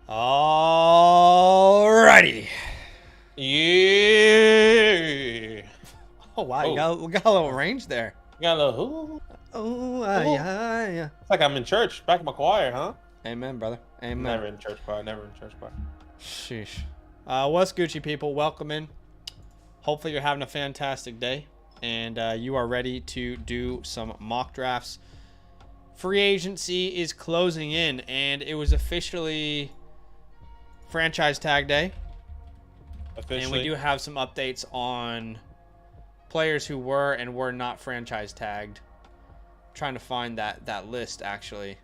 Alrighty. Yeah. Oh wow, we got a little range there. Got a little. Oh yeah. It's like I'm in church, back in my choir, huh? Amen, brother. Amen. Never in church choir. Never in church choir. Sheesh. What's Gucci people? Welcome in. Hopefully you're having a fantastic day, and you are ready to do some mock drafts. Free agency is closing in, and it was officially franchise tag day. Officially. And we do have some updates on players who were and were not franchise tagged. I'm trying to find that list actually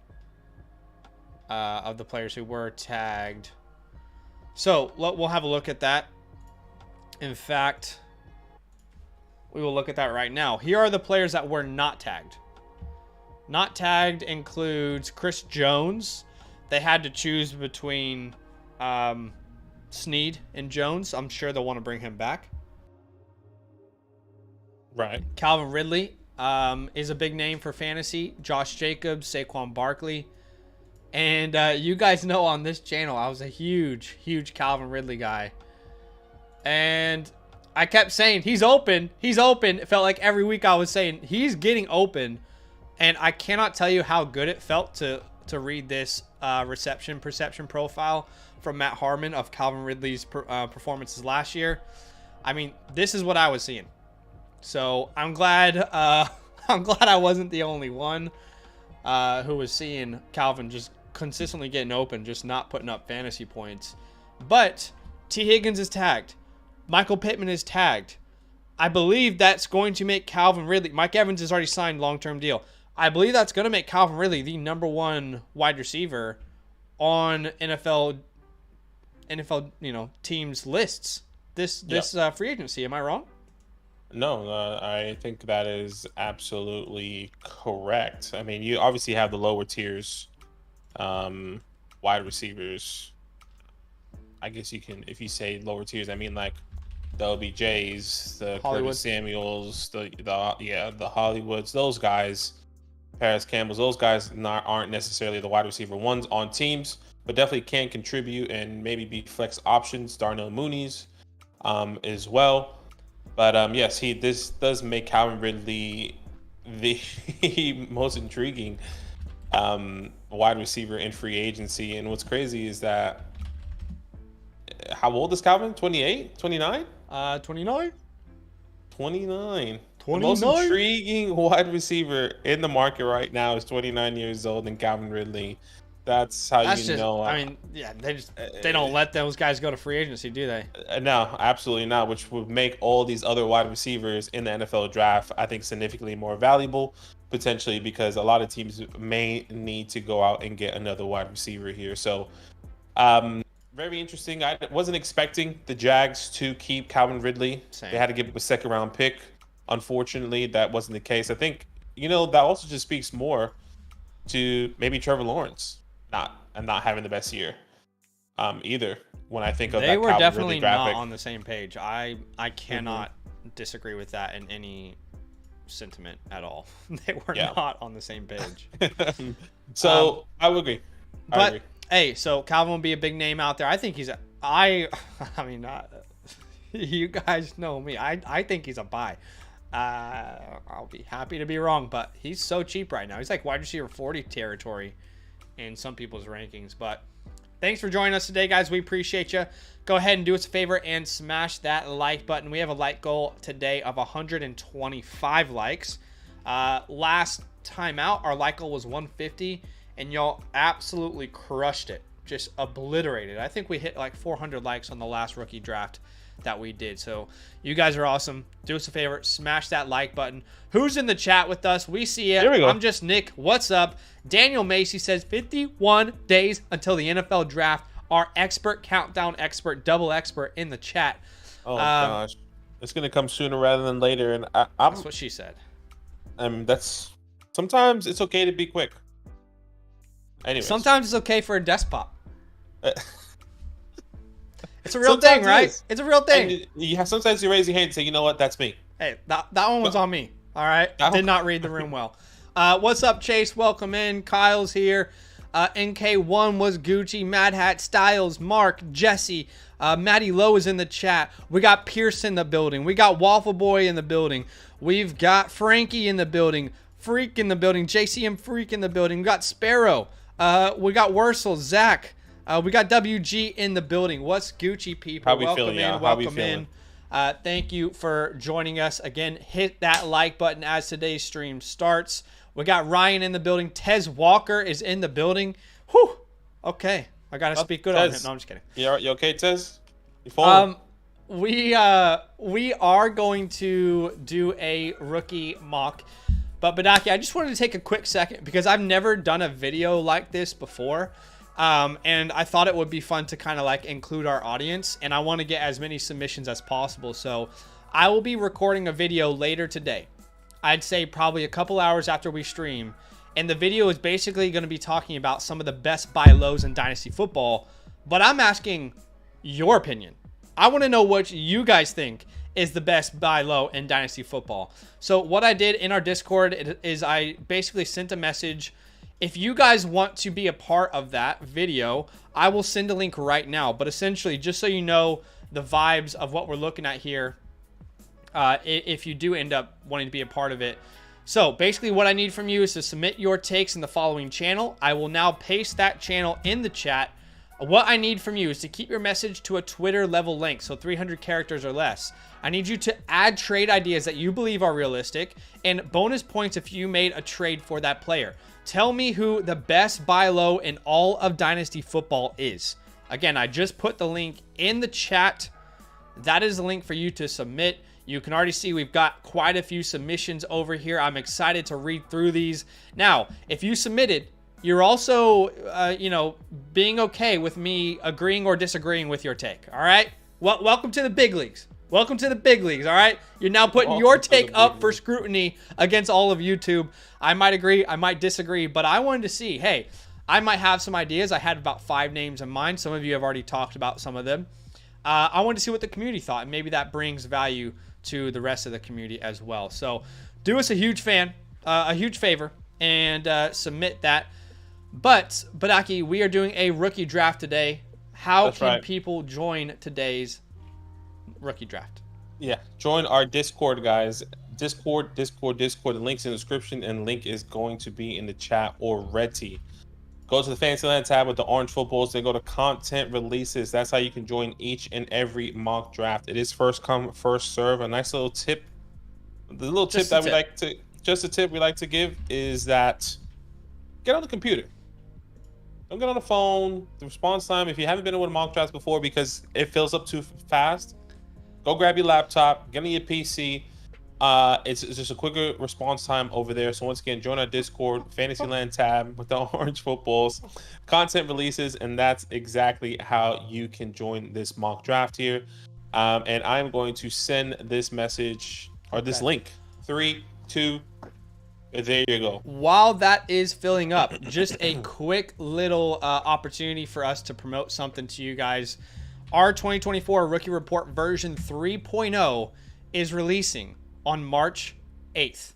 of the players who were tagged. So we'll have a look at that. In fact, we will look at that right now. Here are the players that were not tagged. Not tagged includes Chris Jones. They had to choose between Snead and Jones. I'm sure they'll want to bring him back. Right. Calvin Ridley is a big name for fantasy. Josh Jacobs, Saquon Barkley. And you guys know on this channel, I was a huge Calvin Ridley guy. And I kept saying, he's open. He's open. It felt like every week I was saying, he's getting open. And I cannot tell you how good it felt to read this reception perception profile from Matt Harmon of Calvin Ridley's performances last year. I mean, this is what I was seeing. So I'm glad I wasn't the only one who was seeing Calvin just consistently getting open, just not putting up fantasy points. But T. Higgins is tagged. Michael Pittman is tagged. I believe that's going to make Calvin Ridley. Mike Evans has already signed long-term deal. I believe that's going to make Calvin Ridley the #1 wide receiver on NFL teams lists this free agency. Am I wrong? No, I think that is absolutely correct. I mean, you obviously have the lower tiers, wide receivers. I guess you can, if you say lower tiers, I mean like the OBJs, the Hollywood. Curtis Samuels, the Hollywoods, those guys, Paris Campbells, those guys aren't necessarily the wide receiver ones on teams, but definitely can contribute and maybe be flex options. Darnell Mooney's as well. But yes, this does make Calvin Ridley the most intriguing wide receiver in free agency. And what's crazy is that, how old is Calvin? 28? 29? 29? 29. The most intriguing wide receiver in the market right now is 29 years old and Calvin Ridley. That's how you know. I mean, yeah, they don't let those guys go to free agency, do they? No, absolutely not, which would make all these other wide receivers in the NFL draft, I think, significantly more valuable, potentially, because a lot of teams may need to go out and get another wide receiver here. So, very interesting. I wasn't expecting the Jags to keep Calvin Ridley. Same. They had to give him a second-round pick. Unfortunately, that wasn't the case. I think, that also just speaks more to maybe Trevor Lawrence not having the best year either. When I think of they that were Calvin definitely Ridley draft not pick. on the same page. I cannot disagree with that in any sentiment at all. They were not on the same page. So I would agree. I agree. Hey, so Calvin will be a big name out there. I think he's you guys know me. I think he's a buy. I'll be happy to be wrong, but he's so cheap right now. He's like wide receiver 40 territory in some people's rankings. But thanks for joining us today, guys. We appreciate you. Go ahead and do us a favor and smash that like button. We have a like goal today of 125 likes. Last time out, our like goal was 150, and y'all absolutely crushed it. Just obliterated. I think we hit like 400 likes on the last rookie draft that we did. So you guys are awesome. Do us a favor, smash that like button. Who's in the chat with us? We see it. Here we go. I'm just Nick. What's up? Daniel Macy says 51 days until the NFL draft. Our expert, countdown expert, double expert in the chat. Oh gosh, it's gonna come sooner rather than later, and that's what she said. Sometimes it's okay to be quick. Anyways. Sometimes it's okay for a despot. It's a real thing, right? It's a real thing. Sometimes you raise your hand and say, you know what, that's me. Hey, that one was on me. All right. Did not read the room well. What's up, Chase? Welcome in. Kyle's here. NK1 was Gucci, Mad Hat, Styles, Mark, Jesse, Maddie Lowe is in the chat. We got Pierce in the building. We got Waffle Boy in the building. We've got Frankie in the building. Freak in the building. JCM Freak in the building. We got Sparrow. We got Wursel, Zach. We got WG in the building. What's Gucci, people? How we feeling, y'all? Welcome in. Thank you for joining us. Again, hit that like button as today's stream starts. We got Ryan in the building. Tez Walker is in the building. Whew. Okay. I got to speak good on him. No, I'm just kidding. You okay, Tez? You falling? We are going to do a rookie mock. But Badaki, I just wanted to take a quick second because I've never done a video like this before. And I thought it would be fun to kind of like include our audience, and I want to get as many submissions as possible. So I will be recording a video later today. I'd say probably a couple hours after we stream. And the video is basically going to be talking about some of the best buy lows in Dynasty football. But I'm asking your opinion. I want to know what you guys think is the best buy low in Dynasty football. So what I did in our Discord is I basically sent a message. If you guys want to be a part of that video, I will send a link right now. But essentially, just so you know the vibes of what we're looking at here, if you do end up wanting to be a part of it. So basically what I need from you is to submit your takes in the following channel. I will now paste that channel in the chat. What I need from you is to keep your message to a Twitter level length, so 300 characters or less. I need you to add trade ideas that you believe are realistic, and bonus points if you made a trade for that player. Tell me who the best buy low in all of Dynasty football is. Again, I just put the link in the chat. That is the link for you to submit. You can already see we've got quite a few submissions over here. I'm excited to read through these. Now, if you submitted, you're also, being okay with me agreeing or disagreeing with your take. All right? Well, welcome to the big leagues. Welcome to the big leagues, all right? You're now putting your take up for scrutiny against all of YouTube. I might agree, I might disagree, but I wanted to see, hey, I might have some ideas. I had about 5 names in mind. Some of you have already talked about some of them. I wanted to see what the community thought, and maybe that brings value to the rest of the community as well. So do us a huge favor, and submit that. But, Badaki, we are doing a rookie draft today. How can people join today's rookie draft? Yeah, join our Discord, guys. Discord. The link's in the description, and link is going to be in the chat already. Go to the DynastyLand tab with the orange footballs, then go to content releases. That's how you can join each and every mock draft. It is first come, first serve. A nice little tip. The little tip that we like to give is that get on the computer. Don't get on the phone. The response time, if you haven't been in one of mock drafts before because it fills up too fast, go grab your laptop, get on your PC. It's just a quicker response time over there. So once again, join our Discord, DynastyLand tab with the orange footballs, content releases, and that's exactly how you can join this mock draft here. And I'm going to send this message or this link. 3, 2, there you go. While that is filling up, just a quick little opportunity for us to promote something to you guys. Our 2024 Rookie Report version 3.0 is releasing on March 8th.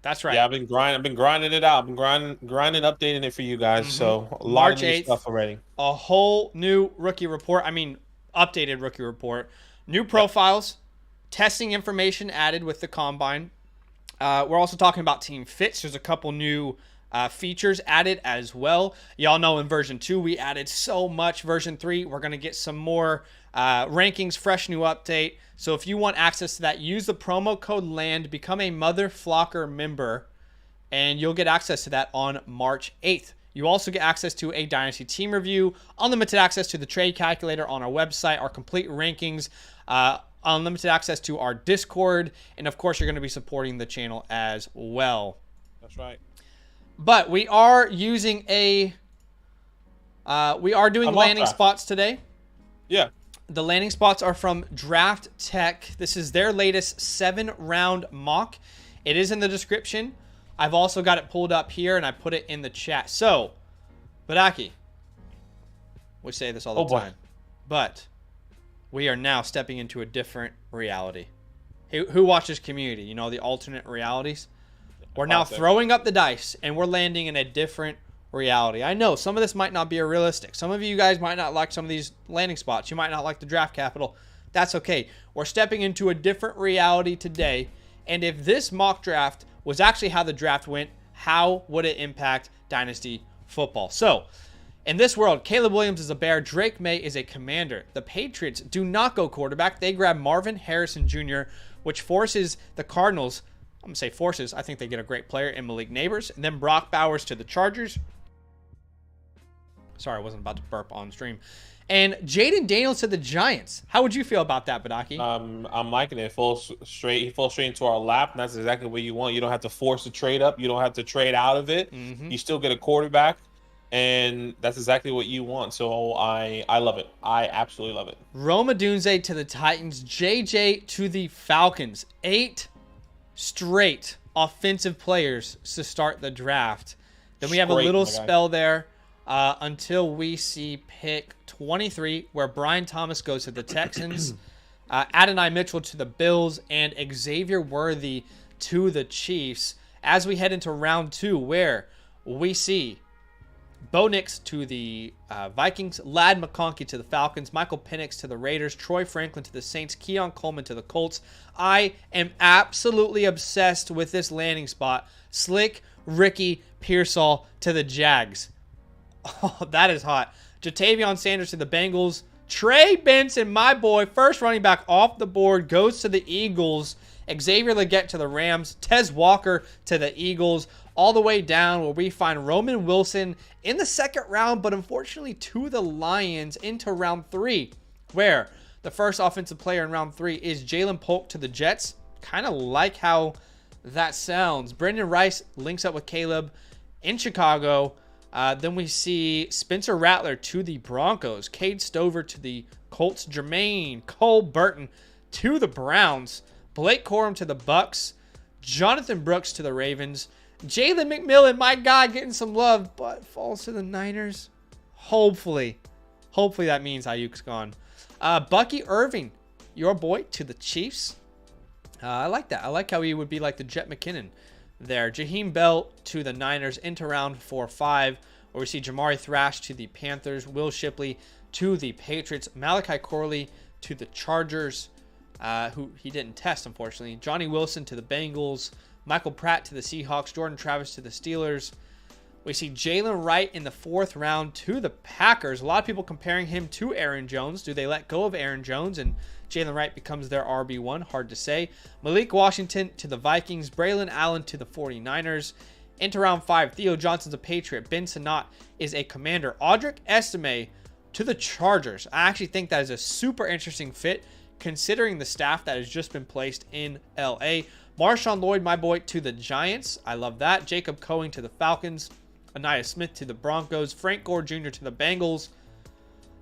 That's right. Yeah, I've been grinding it out. I've been grinding, updating it for you guys. So a lot of new stuff already. A whole new rookie report. Updated rookie report. New profiles, testing information added with the combine. We're also talking about team fits. There's a couple new features added as well. Y'all know in version 2 we added so much. Version 3 we're going to get some more rankings, fresh new update. So if you want access to that, use the promo code LAND, become a Mother Flocker member, and you'll get access to that on March 8th. You also get access to a Dynasty team review, unlimited access to the trade calculator on our website, our complete rankings, unlimited access to our Discord, and of course you're going to be supporting the channel as well. That's right. But we are using doing landing spots today. Yeah. The landing spots are from Draft Tech. This is their latest 7-round mock. It is in the description. I've also got it pulled up here, and I put it in the chat. So, Badaki, we say this all the time, but we are now stepping into a different reality. Who watches Community? You know, the alternate realities? We're now throwing up the dice, and we're landing in a different reality. I know some of this might not be realistic. Some of you guys might not like some of these landing spots. You might not like the draft capital. That's okay. We're stepping into a different reality today. And if this mock draft was actually how the draft went, how would it impact Dynasty football? So, in this world, Caleb Williams is a Bear. Drake May is a Commander. The Patriots do not go quarterback. They grab Marvin Harrison Jr., which forces the Cardinals, I'm going to say forces, I think they get a great player in Malik Neighbors. And then Brock Bowers to the Chargers. Sorry, I wasn't about to burp on stream. And Jaden Daniels to the Giants. How would you feel about that, Badaki? I'm liking it. He falls straight into our lap, and that's exactly what you want. You don't have to force a trade up. You don't have to trade out of it. You still get a quarterback, and that's exactly what you want. So I love it. I absolutely love it. Rome Odunze to the Titans. JJ to the Falcons. 8 straight offensive players to start the draft. Then we have a little spell there until we see pick 23, where Brian Thomas goes to the Texans, Adonai Mitchell to the Bills, and Xavier Worthy to the Chiefs. As we head into round 2, where we see Bo Nix to the Vikings, Ladd McConkey to the Falcons, Michael Penix to the Raiders, Troy Franklin to the Saints, Keon Coleman to the Colts. I am absolutely obsessed with this landing spot. Slick Ricky Pearsall to the Jags. Oh, that is hot. Jatavion Sanders to the Bengals. Trey Benson, my boy, first running back off the board, goes to the Eagles. Xavier Legette to the Rams. Tez Walker to the Eagles. All the way down where we find Roman Wilson in the second round, but unfortunately to the Lions into round 3, where the first offensive player in round 3 is Jalen Polk to the Jets. Kind of like how that sounds. Brendan Rice links up with Caleb in Chicago. Then we see Spencer Rattler to the Broncos, Cade Stover to the Colts, Jermaine Cole Burton to the Browns, Blake Corum to the Bucks, Jonathan Brooks to the Ravens, Jalen McMillan, my guy, getting some love, but falls to the Niners. Hopefully that means Ayuk's gone. Bucky Irving, your boy, to the Chiefs. I like that. I like how he would be like the Jet McKinnon there. Jaheim Bell to the Niners into round 4-5, where we see Jamari Thrash to the Panthers, Will Shipley to the Patriots, Malachi Corley to the Chargers, who he didn't test, unfortunately. Johnny Wilson to the Bengals, Michael Pratt to the Seahawks, Jordan Travis to the Steelers. We see Jalen Wright in the 4th round to the Packers. A lot of people comparing him to Aaron Jones. Do they let go of Aaron Jones and Jalen Wright becomes their RB1? Hard to say. Malik Washington to the Vikings. Braylon Allen to the 49ers. Into round 5, Theo Johnson's a Patriot. Ben Sinnott is a Commander. Audric Estime to the Chargers. I actually think that is a super interesting fit considering the staff that has just been placed in LA. Marshawn Lloyd, my boy, to the Giants. I love that. Jacob Cohen to the Falcons. Anaya Smith to the Broncos. Frank Gore Jr. to the Bengals.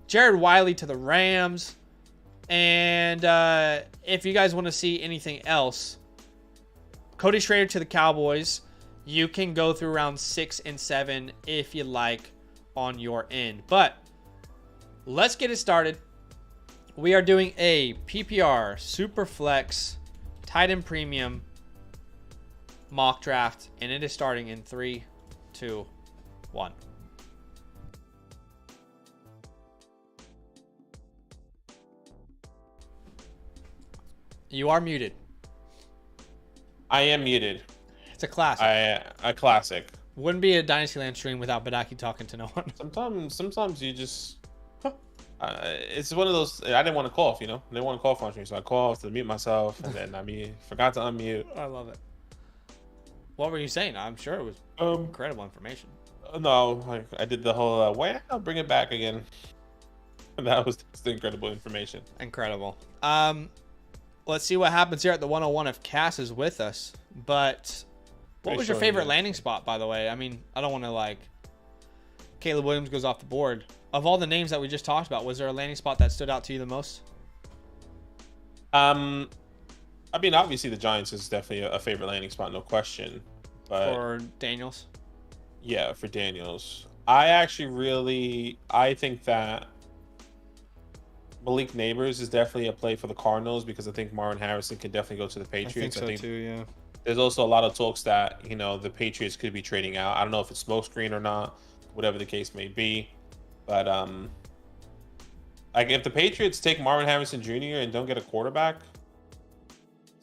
Jared Wiley to the Rams. And if you guys want to see anything else, Cody Schrader to the Cowboys. You can go through round 6 and 7 if you like on your end. But let's get it started. We are doing a PPR Superflex Tight End Premium mock draft, and it is starting in 3, 2, 1. You are muted. I am muted. It's a classic. A classic. Wouldn't be a DynastyLand stream without Badaki talking to no one. Sometimes you just. It's one of those. I didn't want to cough, I didn't want to cough on stream, so I coughed to mute myself, and then forgot to unmute. I love it. What were you saying? I'm sure it was incredible information. No, I did the whole. Why I'll bring it back again. And that was just incredible information. Incredible. Let's see what happens here at the 101 if Cass is with us. But what was your favorite landing spot, by the way? I mean, I don't want to Caleb Williams goes off the board. Of all the names that we just talked about, was there a landing spot that stood out to you the most? I mean, obviously the Giants is definitely a favorite landing spot, no question. But for Daniels? Yeah, for Daniels. I think that Malik Neighbors is definitely a play for the Cardinals because I think Marvin Harrison could definitely go to the Patriots. I think so too, yeah. There's also a lot of talks that, the Patriots could be trading out. I don't know if it's smokescreen or not, whatever the case may be. But like if the Patriots take Marvin Harrison Jr. and don't get a quarterback,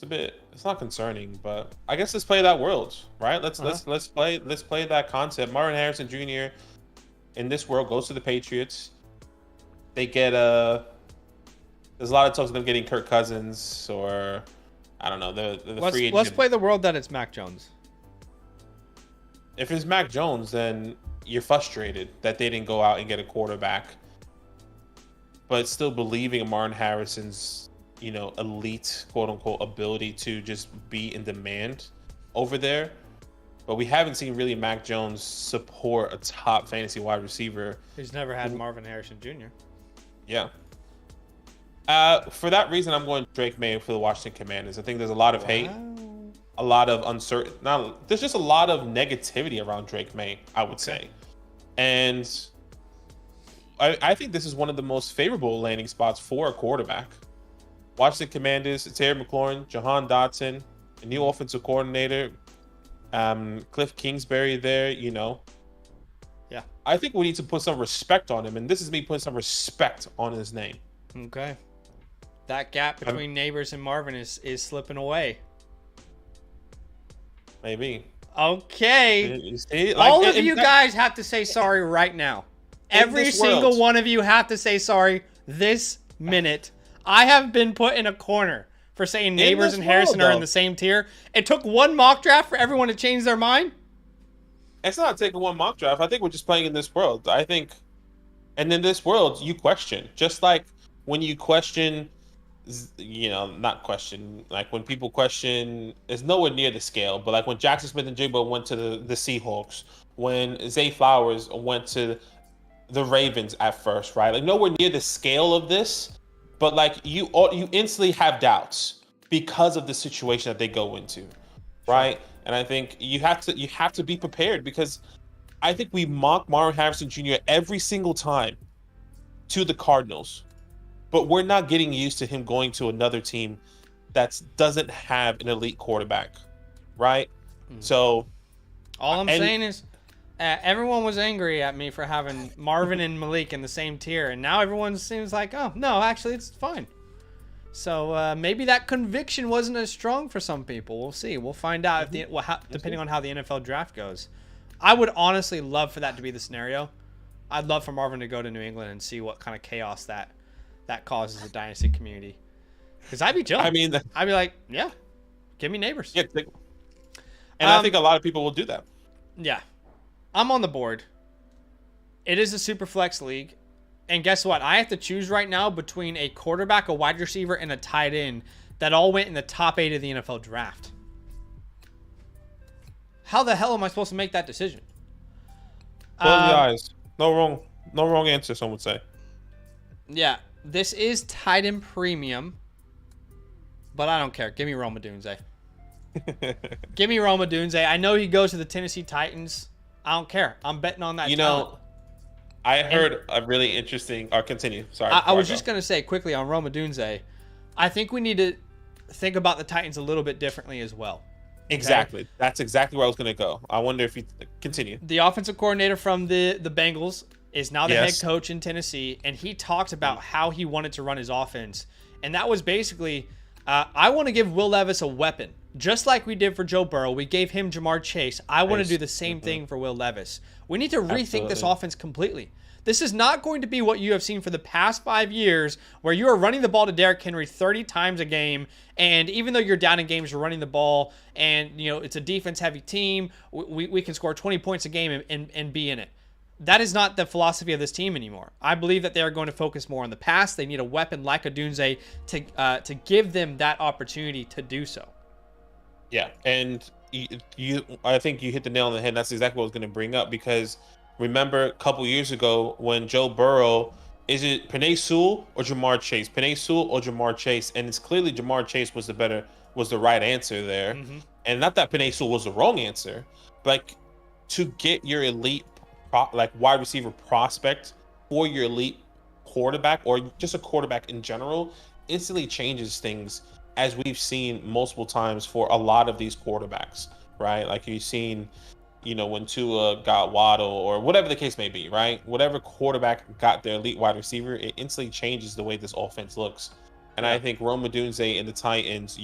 it's not concerning. But I guess let's play that world, right? Let's play that concept. Marvin Harrison Jr. in this world goes to the Patriots. They get there's a lot of talks of them getting Kirk Cousins or I don't know the free agent. Let's play the world that it's Mac Jones. If it's Mac Jones, then you're frustrated that they didn't go out and get a quarterback, but still believing in Martin Harrison's, elite quote unquote ability to just be in demand over there. But we haven't seen really Mac Jones support a top fantasy wide receiver. He's never had Marvin Harrison Jr. Yeah. For that reason, I'm going Drake May for the Washington Commanders. I think there's a lot of hate, a lot of uncertain. There's just a lot of negativity around Drake May, I would say. And I think this is one of the most favorable landing spots for a quarterback. Washington Commanders, Terry McLaurin, Jahan Dotson, a new offensive coordinator, Cliff Kingsbury there, Yeah. I think we need to put some respect on him, and this is me putting some respect on his name. Okay. That gap between Neighbors and Marvin is slipping away. Maybe. Okay. You see? All of you guys have to say sorry right now. Every single one of you have to say sorry this minute. I have been put in a corner for saying Neighbors and Harrison are in the same tier. It took one mock draft for everyone to change their mind. It's not taking one mock draft. I think we're just playing in this world. I think, and in this world, you question. Just like when you question, not question, like when people question, it's nowhere near the scale. But like when Jackson Smith and Jigba went to the Seahawks, when Zay Flowers went to the Ravens at first, right? Like nowhere near the scale of this. But like you instantly have doubts because of the situation that they go into, right? And I think you have to be prepared, because I think we mock Marvin Harrison Jr. every single time to the Cardinals, but we're not getting used to him going to another team that doesn't have an elite quarterback, right? Mm-hmm. So all I'm saying is everyone was angry at me for having Marvin and Malik in the same tier, and now everyone seems like, oh, no, actually, it's fine. So maybe that conviction wasn't as strong for some people. We'll see. We'll find out depending on how the NFL draft goes. I would honestly love for that to be the scenario. I'd love for Marvin to go to New England and see what kind of chaos that causes the Dynasty community. Because I'd be chilling. I mean, I'd be like, yeah, give me Neighbors. Yeah, and I think a lot of people will do that. Yeah. I'm on the board. It is a super flex league. And guess what? I have to choose right now between a quarterback, a wide receiver, and a tight end that all went in the top 8 of the NFL draft. How the hell am I supposed to make that decision? Close your eyes. No wrong answer, some would say. Yeah. This is tight end premium. But I don't care. Give me Roma Dunze. Give me Roma Dunze. I know he goes to the Tennessee Titans. I don't care. I'm betting on that talent. I heard a really interesting... continue. Sorry. I was just going to say quickly on Roma Dunze, I think we need to think about the Titans a little bit differently as well. Okay? Exactly. That's exactly where I was going to go. I wonder if you... Continue. The offensive coordinator from the Bengals is now the head coach in Tennessee, and he talked about how he wanted to run his offense. And that was basically, I want to give Will Levis a weapon. Just like we did for Joe Burrow, we gave him Jamar Chase. I want to do the same thing for Will Levis. We need to rethink this offense completely. This is not going to be what you have seen for the past 5 years, where you are running the ball to Derrick Henry 30 times a game, and even though you're down in games, you're running the ball, and it's a defense-heavy team. We can score 20 points a game and be in it. That is not the philosophy of this team anymore. I believe that they are going to focus more on the pass. They need a weapon like a Dunze to give them that opportunity to do so. Yeah, and I think you hit the nail on the head. That's exactly what I was going to bring up, because remember a couple years ago when Joe Burrow, is it Penei Sewell or Jamar Chase? Penei Sewell or Jamar Chase? And it's clearly Jamar Chase was the right answer there. Mm-hmm. And not that Penei Sewell was the wrong answer, but like to get your elite wide receiver prospect for your elite quarterback, or just a quarterback in general, instantly changes things, as we've seen multiple times for a lot of these quarterbacks, right? Like you've seen when Tua got Waddle or whatever the case may be, right? Whatever quarterback got their elite wide receiver, it instantly changes the way this offense looks. And Yeah. I think Rome Odunze and the Titans,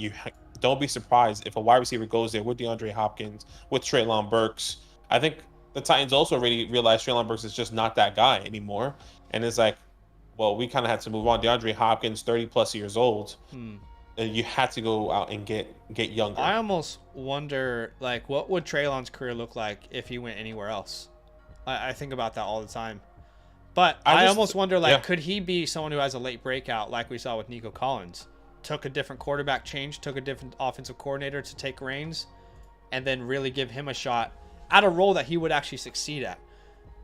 don't be surprised if a wide receiver goes there with DeAndre Hopkins, with Treylon Burks. I think the Titans also already realized Treylon Burks is just not that guy anymore. And it's like, well, we kind of had to move on. DeAndre Hopkins, 30 plus years old. And you had to go out and get younger. I almost wonder, like, what would Treylon's career look like if he went anywhere else? I think about that all the time. But I almost wonder, like, could he be someone who has a late breakout like we saw with Nico Collins? Took a different quarterback change, took a different offensive coordinator to take reins, and then really give him a shot at a role that he would actually succeed at.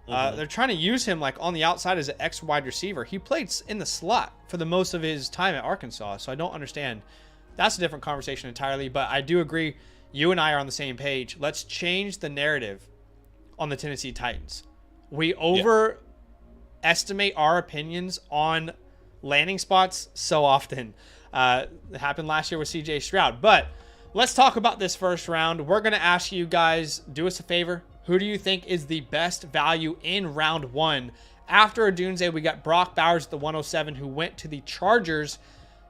They're trying to use him like on the outside as an X wide receiver. He played in the slot for the most of his time at Arkansas, so I don't understand. That's a different conversation entirely, but I do agree. You and I are on the same page. Let's change the narrative on the Tennessee Titans. We overestimate our opinions on landing spots so often. It happened last year with CJ Stroud, but let's talk about this first round. We're going to ask you guys, do us a favor. Who do you think is the best value in round one? After Odunze, we got Brock Bowers at the 107, who went to the Chargers.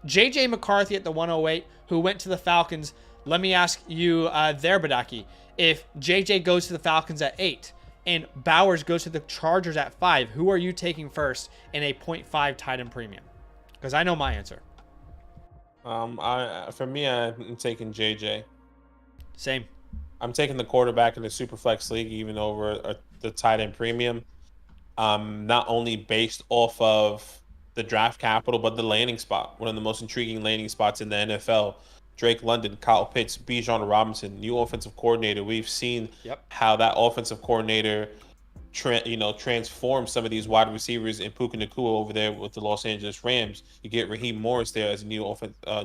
J.J. McCarthy at the 108, who went to the Falcons. Let me ask you there, Badaki. If J.J. goes to the Falcons at 8 and Bowers goes to the Chargers at 5, who are you taking first in a 0.5 tight end premium? Because I know my answer. For me, I'm taking JJ. Same. I'm taking the quarterback in the Superflex league, even over the tight end premium. Not only based off of the draft capital, but the landing spot. One of the most intriguing landing spots in the NFL. Drake London, Kyle Pitts, Bijan Robinson, new offensive coordinator. We've seen how that offensive coordinator transform some of these wide receivers in Puka Nacua over there with the Los Angeles Rams. You get Raheem Morris there as a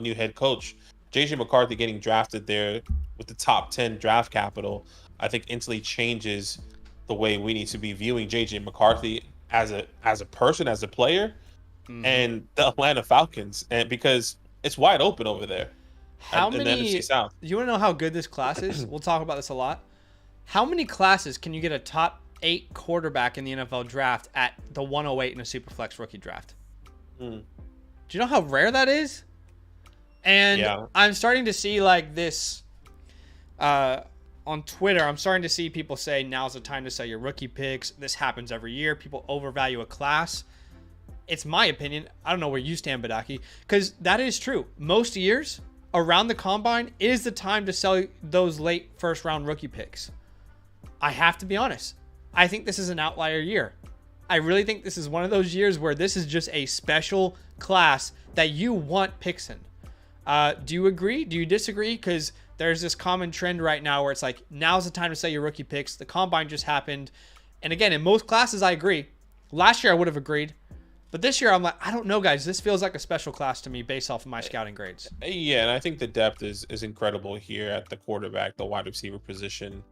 new head coach. J.J. McCarthy getting drafted there with the top 10 draft capital, I think instantly changes the way we need to be viewing J.J. McCarthy as a person, as a player, and the Atlanta Falcons, and because it's wide open over there. How in many? The NFC South. You want to know how good this class is? We'll talk about this a lot. How many classes can you get a top 8 quarterback in the NFL draft at the 108 in a Superflex rookie draft? Do you know how rare that is? And I'm starting to see like this on Twitter. I'm starting to see people say now's the time to sell your rookie picks. This happens every year. People overvalue a class. It's my opinion. I don't know where you stand, Badaki, because that is true. Most years around the combine is the time to sell those late first round rookie picks. I have to be honest. I think this is an outlier year. I really think this is one of those years where this is just a special class that you want picks in. Do you agree? Do you disagree? Because there's this common trend right now where it's like, now's the time to sell your rookie picks. The combine just happened. And again, in most classes, I agree. Last year, I would have agreed. But this year, I'm like, I don't know, guys. This feels like a special class to me based off of my scouting grades. Yeah, and I think the depth is incredible here at the quarterback, the wide receiver position.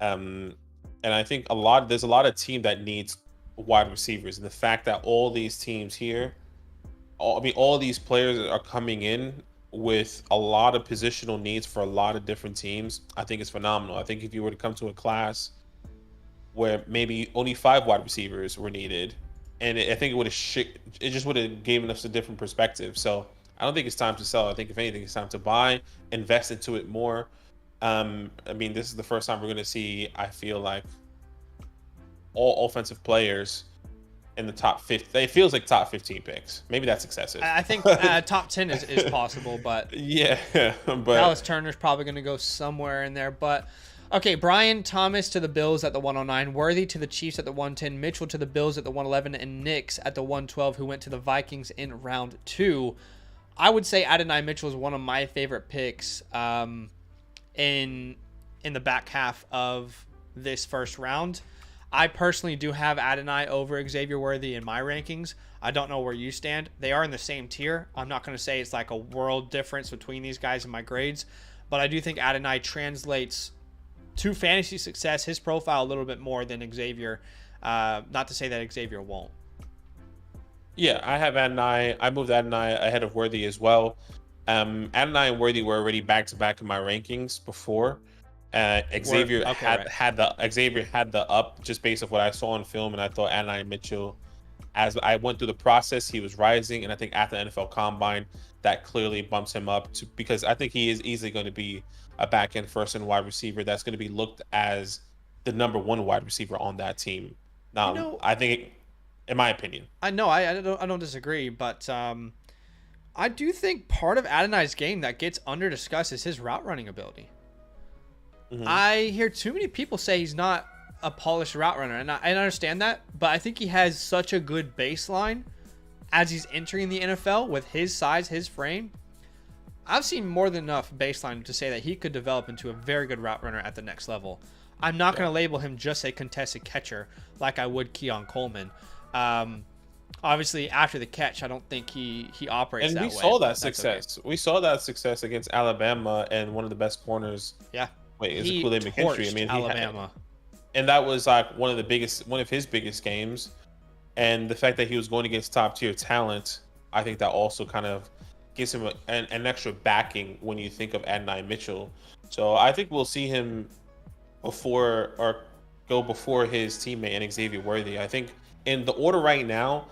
And I think there's a lot of team that needs wide receivers. And the fact that all these teams here, all these players are coming in with a lot of positional needs for a lot of different teams, I think it's phenomenal. I think if you were to come to a class where maybe only 5 wide receivers were needed, and I think it just would have given us a different perspective. So I don't think it's time to sell. I think if anything, it's time to buy, invest into it more. I mean, this is the first time we're going to see, I feel like, all offensive players in the top 50. It feels like top 15 picks. Maybe that's excessive. I think top 10 is possible, but yeah, but Dallas Turner's probably going to go somewhere in there. But okay, Brian Thomas to the Bills at the 109, Worthy to the Chiefs at the 110, Mitchell to the Bills at the 111, and Nix at the 112, who went to the Vikings in round 2. I would say Adonai Mitchell is one of my favorite picks in the back half of this first round. I personally do have Adonai over Xavier Worthy in my rankings. I don't know where you stand. They are in the same tier. I'm not going to say it's like a world difference between these guys in my grades, but I do think Adonai translates to fantasy success, his profile, a little bit more than Xavier. Not to say that Xavier won't. Yeah, I have Adonai. I moved Adonai ahead of Worthy as well. Adonai and Worthy were already back-to-back in my rankings before. Xavier Okay, right. had the up just based off what I saw on film, and I thought Adonai Mitchell, as I went through the process, he was rising, and I think after the NFL Combine, that clearly bumps him up to, because I think he is easily going to be a back end first and wide receiver that's going to be looked as the number one wide receiver on that team. You Now, know, I think, in my opinion, I know I don't disagree, but I do think part of Adonai's game that gets under discussed is his route running ability. Mhm. I hear too many people say he's not a polished route runner, and I understand that, but I think he has such a good baseline as he's entering the NFL with his size, his frame. I've seen more than enough baseline to say that he could develop into a very good route runner at the next level. I'm not going to label him just a contested catcher like I would Keon Coleman. Obviously, after the catch, I don't think he operates that way. And we saw that That's success. okay. We saw that success against Alabama and one of the best corners. Yeah. Wait, is it He Kool-Aid McKinstry? I torched mean, Alabama. And that was like one of his biggest games. And the fact that he was going against top tier talent, I think that also kind of gives him an extra backing when you think of Adonai Mitchell. So I think we'll see him go before his teammate and Xavier Worthy. I think in the order right now,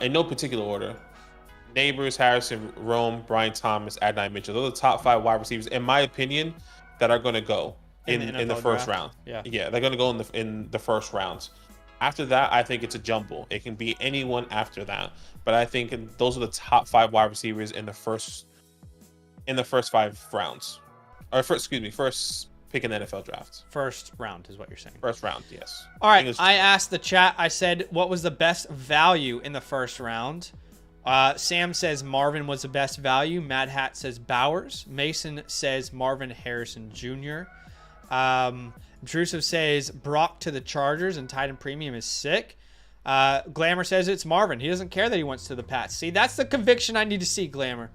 in no particular order, Neighbors, Harrison, Rome, Brian Thomas, Adonai Mitchell. Those are the top 5 wide receivers, in my opinion, that are going to go in the first draft. round. Yeah, they're going to go in the first rounds. After that, I think it's a jumble. It can be anyone after that, but I think those are the top 5 wide receivers in the first 5 rounds, or first pick in the NFL draft. First round is what you're saying. First round, yes. All right, I asked the chat. I said, what was the best value in the first round? Sam says Marvin was the best value. Mad Hat says Bowers. Mason says Marvin Harrison Jr. Drusive says Brock to the Chargers and Titan Premium is sick. Glamour says it's Marvin. He doesn't care that he went to the Pats. See, that's the conviction I need to see, Glamour.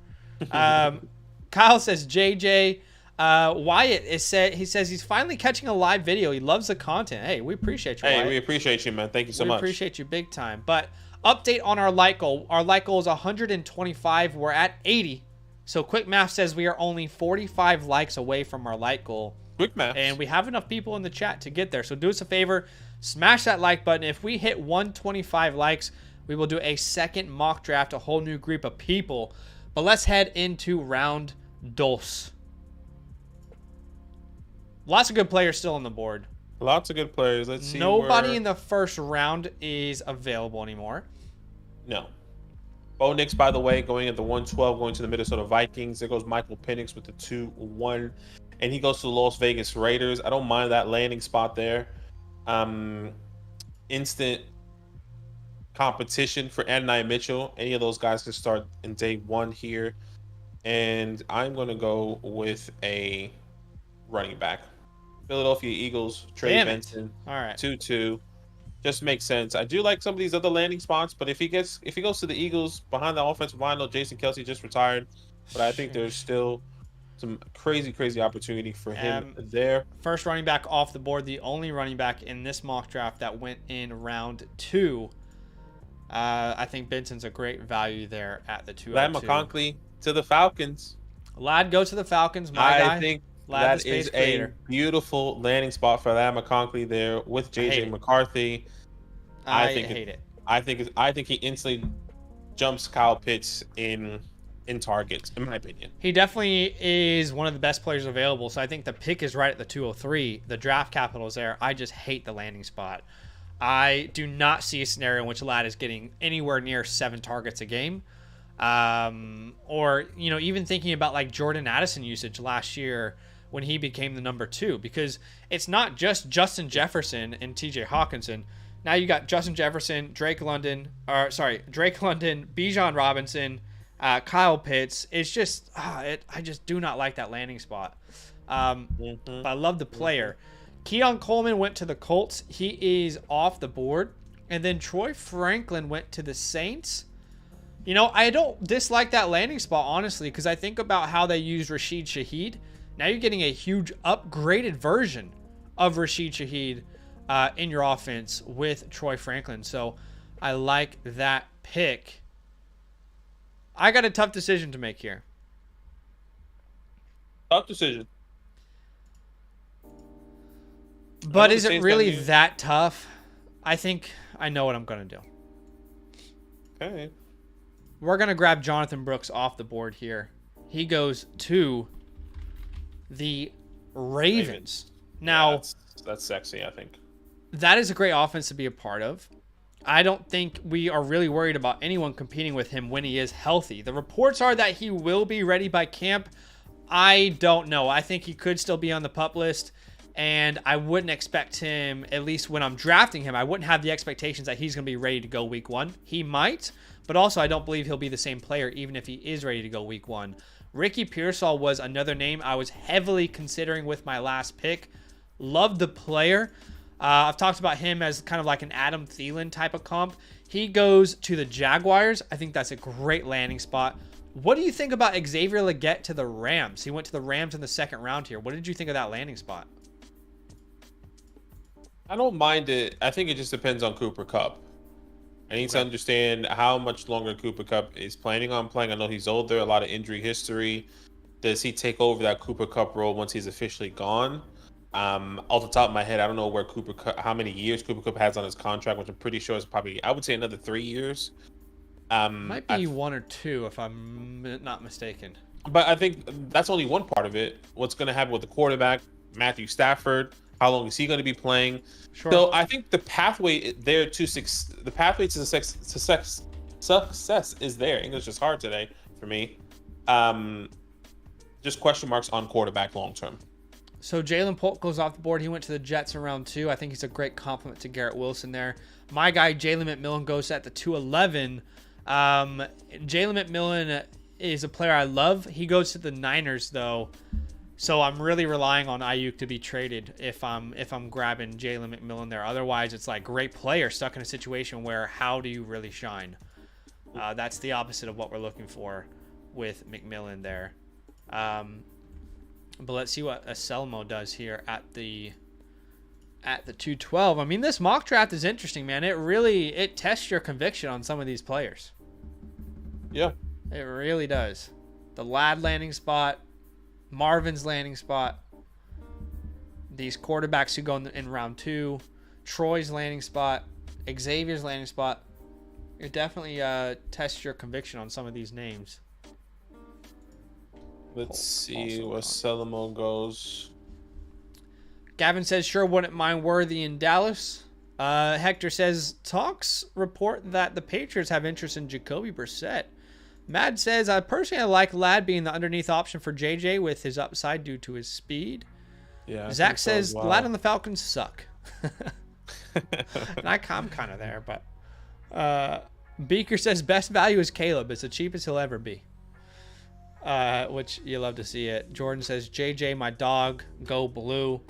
Kyle says JJ. Wyatt he says he's finally catching a live video. He loves the content. Hey, we appreciate you, Wyatt. We appreciate you, man. Thank you so much. We appreciate you big time. But update on our like goal. Our like goal is 125. We're at 80. So quick math says we are only 45 likes away from our like goal. Quick math. And we have enough people in the chat to get there. So do us a favor, smash that like button. If we hit 125 likes, we will do a second mock draft, a whole new group of people. But let's head into round dos. Lots of good players still on the board. Lots of good players. Let's see. Nobody in the first round is available anymore. No. Bo Nix, by the way, going at the 112, going to the Minnesota Vikings. There goes Michael Penix with the 2-1. And he goes to the Las Vegas Raiders. I don't mind that landing spot there. Instant competition for Adonai Mitchell. Any of those guys can start in day 1 here. And I'm going to go with a running back. Philadelphia Eagles, Trey Benson. All right. 2-2. Just makes sense. I do like some of these other landing spots, but if he goes to the Eagles behind the offensive line, though, Jason Kelce just retired. But I think there's still some crazy opportunity for him there. First running back off the board, the only running back in this mock draft that went in round 2. I think Benson's a great value there at the 202. Lad McConkey to the Falcons. Lad goes to the Falcons. My guy. I think Lad that is a beautiful landing spot for Lad McConkey there with JJ McCarthy. I hate it. I think he instantly jumps Kyle Pitts in targets, in my opinion. He definitely is one of the best players available, so I think the pick is right at the 203. The draft capital is there. I just hate the landing spot. I do not see a scenario in which Lad is getting anywhere near 7 targets a game. Or, even thinking about like Jordan Addison usage last year when he became the number 2, because it's not just Justin Jefferson and TJ Hawkinson. Now you got Justin Jefferson, Drake London, Bijan Robinson, Kyle Pitts. It's just, I just do not like that landing spot. But I love the player. Keon Coleman went to the Colts. He is off the board. And then Troy Franklin went to the Saints. I don't dislike that landing spot, honestly, because I think about how they use Rashid Shaheed. Now you're getting a huge upgraded version of Rashid Shaheed in your offense with Troy Franklin. So I like that pick. I got a tough decision to make here. Tough decision. But is it really that tough? I think I know what I'm going to do. Okay. We're going to grab Jonathan Brooks off the board here. He goes to the Ravens. Now, yeah, that's sexy, I think. That is a great offense to be a part of. I don't think we are really worried about anyone competing with him when he is healthy. The reports are that he will be ready by camp. I don't know. I think he could still be on the PUP list, and I wouldn't expect him, at least when I'm drafting him, I wouldn't have the expectations that he's going to be ready to go week 1. He might, but also I don't believe he'll be the same player even if he is ready to go week 1. Ricky Pearsall was another name I was heavily considering with my last pick. Loved the player. I've talked about him as kind of like an Adam Thielen type of comp. He goes to the Jaguars. I think that's a great landing spot. What do you think about Xavier Legette to the Rams? He went to the Rams in the 2nd round here. What did you think of that landing spot? I don't mind it. I think it just depends on Cooper Kupp. I need to understand how much longer Cooper Kupp is planning on playing. I know he's older, a lot of injury history. Does he take over that Cooper Kupp role once he's officially gone? Off the top of my head, I don't know where how many years Cooper Kupp has on his contract, which I'm pretty sure is probably, I would say, another 3 years. Might be 1 or 2 if I'm not mistaken. But I think that's only one part of it. What's going to happen with the quarterback, Matthew Stafford? How long is he going to be playing? Sure. So I think the pathway there to success is there. English is hard today for me. Just question marks on quarterback long term. So Jalen Polk goes off the board. He went to the Jets in round 2. I think he's a great compliment to Garrett Wilson there. My guy, Jalen McMillan, goes at the 211. Jalen McMillan is a player I love. He goes to the Niners, though. So I'm really relying on Ayuk to be traded if I'm grabbing Jalen McMillan there. Otherwise, it's like great player stuck in a situation where how do you really shine? That's the opposite of what we're looking for with McMillan there. But let's see what Anselmo does here at the 212. I mean, this mock draft is interesting, man. It tests your conviction on some of these players. Yeah. It really does. The Lad landing spot, Marvin's landing spot, these quarterbacks who go in round 2, Troy's landing spot, Xavier's landing spot. It definitely tests your conviction on some of these names. Let's see where Solomon goes. Gavin says, sure wouldn't mind Worthy in Dallas. Hector says, talks report that the Patriots have interest in Jacoby Brissett. Mad says, I personally like Ladd being the underneath option for JJ with his upside due to his speed. Yeah. Zach says, Ladd and the Falcons suck. And I'm kind of there, but Beaker says, best value is Caleb. It's the cheapest he'll ever be. Which you love to see it. Jordan says, JJ, my dog, go blue.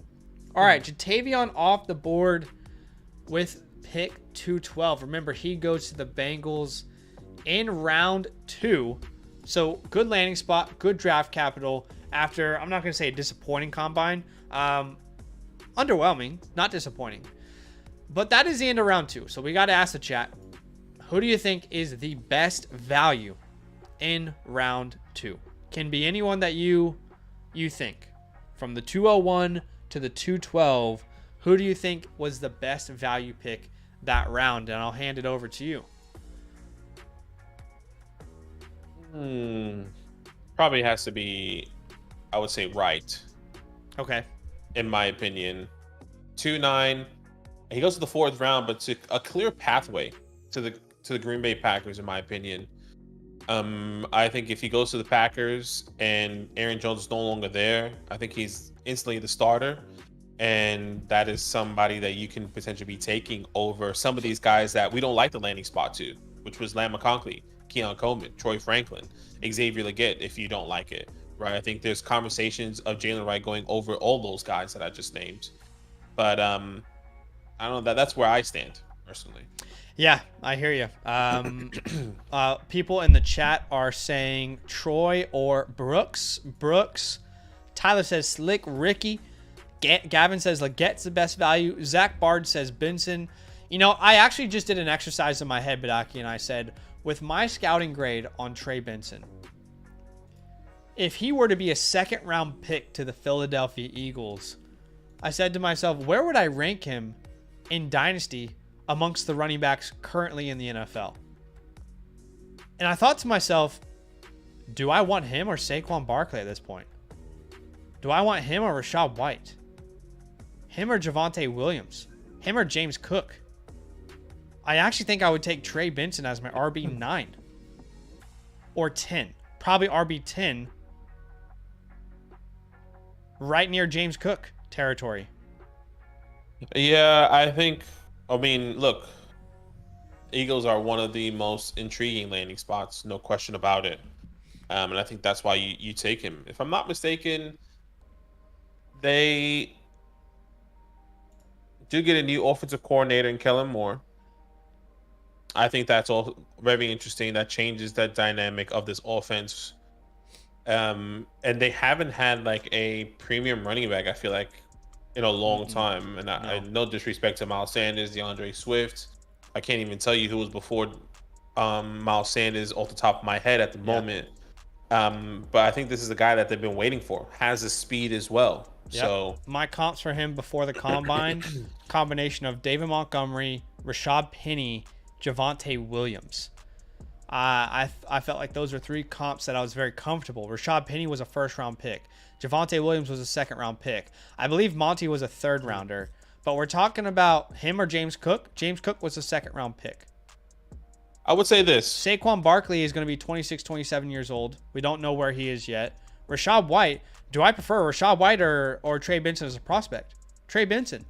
All right, Jatavion off the board with pick 212. Remember, he goes to the Bengals in round 2. So good landing spot, good draft capital after, I'm not going to say a disappointing combine. Underwhelming, not disappointing. But that is the end of round 2. So we got to ask the chat, who do you think is the best value in round 2? Can be anyone that you think. From the 201 to the 212, who do you think was the best value pick that round? And I'll hand it over to you. Probably has to be, I would say, Wright. Okay. In my opinion. 2-9. He goes to the 4th round, but to a clear pathway to the Green Bay Packers, in my opinion. I think if he goes to the Packers and Aaron Jones is no longer there, I think he's instantly the starter. And that is somebody that you can potentially be taking over some of these guys that we don't like the landing spot to, which was Lamar Conkley, Keon Coleman, Troy Franklin, Xavier Legette, if you don't like it, right? I think there's conversations of Jalen Wright going over all those guys that I just named. But I don't know, that's where I stand personally. Yeah, I hear you. People in the chat are saying Troy or Brooks. Tyler says Slick Ricky. Gavin says Legette's the best value. Zach Bard says Benson. You know, I actually just did an exercise in my head, Badaki, and I said, with my scouting grade on Trey Benson, if he were to be a 2nd round pick to the Philadelphia Eagles, I said to myself, where would I rank him in Dynasty amongst the running backs currently in the NFL? And I thought to myself, do I want him or Saquon Barkley at this point? Do I want him or Rachaad White? Him or Javonte Williams? Him or James Cook? I actually think I would take Trey Benson as my RB9 or 10. Probably RB10, right near James Cook territory. Yeah, I mean, look, Eagles are one of the most intriguing landing spots, no question about it. And I think that's why you take him. If I'm not mistaken, they do get a new offensive coordinator in Kellen Moore. I think that's all very interesting. That changes that dynamic of this offense. And they haven't had like a premium running back, I feel like, in a long time. And I no disrespect to Miles Sanders, DeAndre Swift. I can't even tell you who was before Miles Sanders off the top of my head at the moment. But I think this is the guy that they've been waiting for. Has the speed as well. Yep. So my comps for him before the combine, combination of David Montgomery, Rashad Penny, Javonte Williams. I felt like those were three comps that I was very comfortable. Rashad Penny was a first-round pick. Javonte Williams was a second-round pick. I believe Monty was a third-rounder. But we're talking about him or James Cook. James Cook was a second-round pick. I would say this. Saquon Barkley is going to be 26, 27 years old. We don't know where he is yet. Rachaad White. Do I prefer Rachaad White or Trey Benson as a prospect? Trey Benson.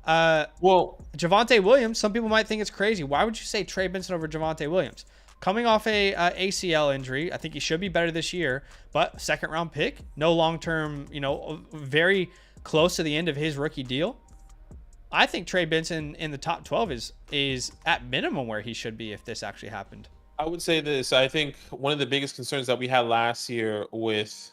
Well, Javonte Williams, some people might think it's crazy. Why would you say Trey Benson over Javonte Williams? Coming off a ACL injury, I think he should be better this year, but second round pick, no long-term, very close to the end of his rookie deal. I think Trey Benson in the top 12 is at minimum where he should be if this actually happened. I would say this. I think one of the biggest concerns that we had last year with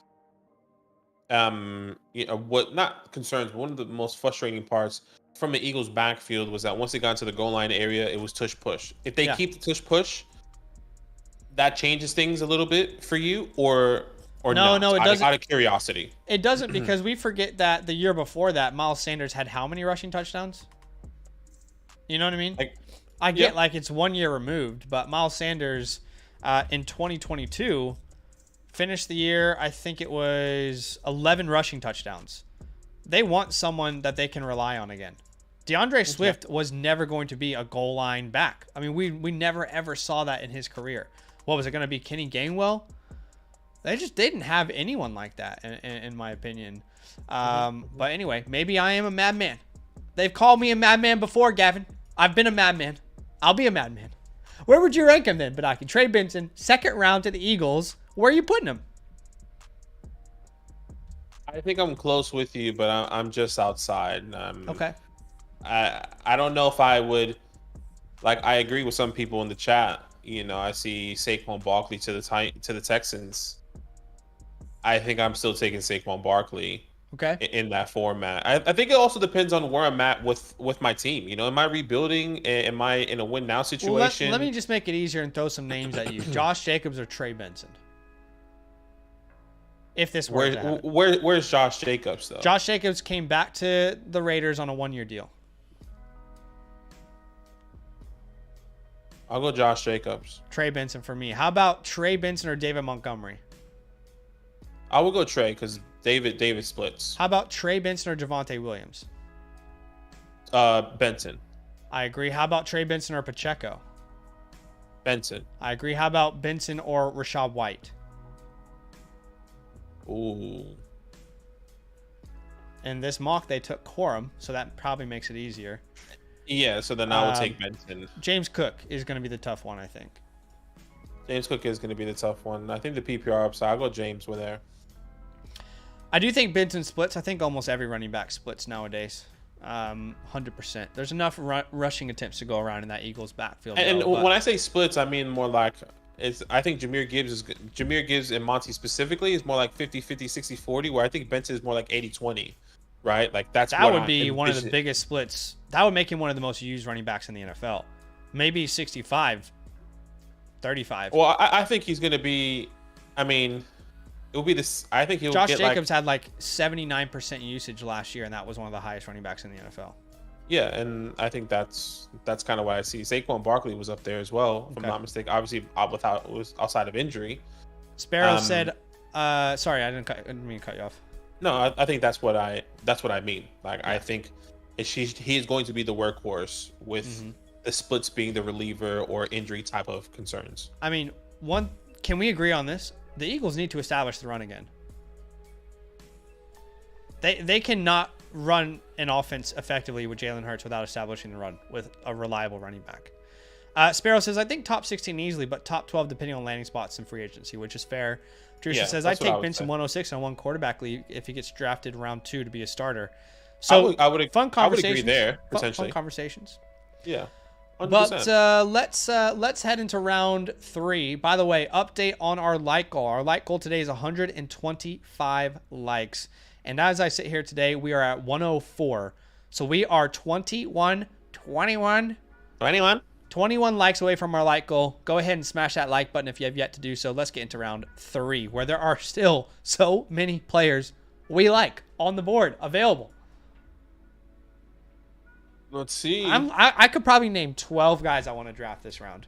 not concerns, but one of the most frustrating parts from the Eagles backfield was that once they got into the goal line area, it was tush push. If they keep the tush push, that changes things a little bit for you, or no, it doesn't. Out of curiosity, it doesn't, because we forget that the year before that, Miles Sanders had how many rushing touchdowns? You know what I mean? I get like it's 1 year removed, but Miles Sanders in 2022 finished the year, I think it was 11 rushing touchdowns. They want someone that they can rely on again. DeAndre Swift was never going to be a goal line back. I mean, we never ever saw that in his career. What was it going to be, Kenny Gainwell? They didn't have anyone like that, in my opinion. But anyway, maybe I am a madman. They've called me a madman before, Gavin. I've been a madman. I'll be a madman. Where would you rank him then, Badaki? Trey Benson, second round to the Eagles. Where are you putting him? I think I'm close with you, but I'm just outside. Okay. I don't know if I would, I agree with some people in the chat. I see Saquon Barkley to the Texans. I think I'm still taking Saquon Barkley. Okay. In that format. I think it also depends on where I'm at with my team. Am I rebuilding? Am I in a win now situation? Let me just make it easier and throw some names at you. Josh Jacobs or Trey Benson? If this were to happen. Where's Josh Jacobs, though? Josh Jacobs came back to the Raiders on a 1 year deal. I'll go Josh Jacobs. Trey Benson for me. How about Trey Benson or David Montgomery? I will go Trey because David splits. How about Trey Benson or Javonte Williams? Benson. I agree. How about Trey Benson or Pacheco? Benson. I agree. How about Benson or Rachaad White? Ooh. In this mock, they took Corum, so that probably makes it easier. Yeah, so then I will take Benson. James Cook is going to be the tough one, I think. James Cook is going to be the tough one. I think the PPR upside, I'll go James with there. I do think Benson splits. I think almost every running back splits nowadays. 100%. There's enough rushing attempts to go around in that Eagles backfield. And when I say splits, I mean more like I think Jahmyr Gibbs and Monty specifically is more like 50-50, 60-40, where I think Benson is more like 80-20, right? Like that would be one of the biggest splits. That would make him one of the most used running backs in the NFL. Maybe 65-35. Well, I think he's going to be, I mean, It will be this. I think he'll Josh get Jacobs had like 79% usage last year, and that was one of the highest running backs in the NFL. Yeah, and I think that's kind of what I see. Saquon Barkley was up there as well, if I'm not mistaken. Obviously, without was outside of injury. Sparrow said, "Sorry, I didn't mean to cut you off." No, I think that's what I mean. Like I think he's going to be the workhorse with the splits being the reliever or injury type of concerns. I mean, can we agree on this? The Eagles need to establish the run again. They cannot run an offense effectively with Jalen Hurts without establishing the run with a reliable running back. Sparrow says, I think top 16 easily, but top 12 depending on landing spots and free agency, which is fair. Teresa says, I'd take Benson 106 in one quarterback league if he gets drafted round 2 to be a starter. So I would fun conversations. I would agree there, potentially. Fun conversations. Yeah. 100%. But let's head into round 3. By the way, update on our like goal. Our like goal today is 125 likes. And as I sit here today, we are at 104. So we are 21 likes away from our like goal. Go ahead and smash that like button if you have yet to do so. Let's get into round 3, where there are still so many players we like on the board available. Let's see. I could probably name 12 guys I want to draft this round.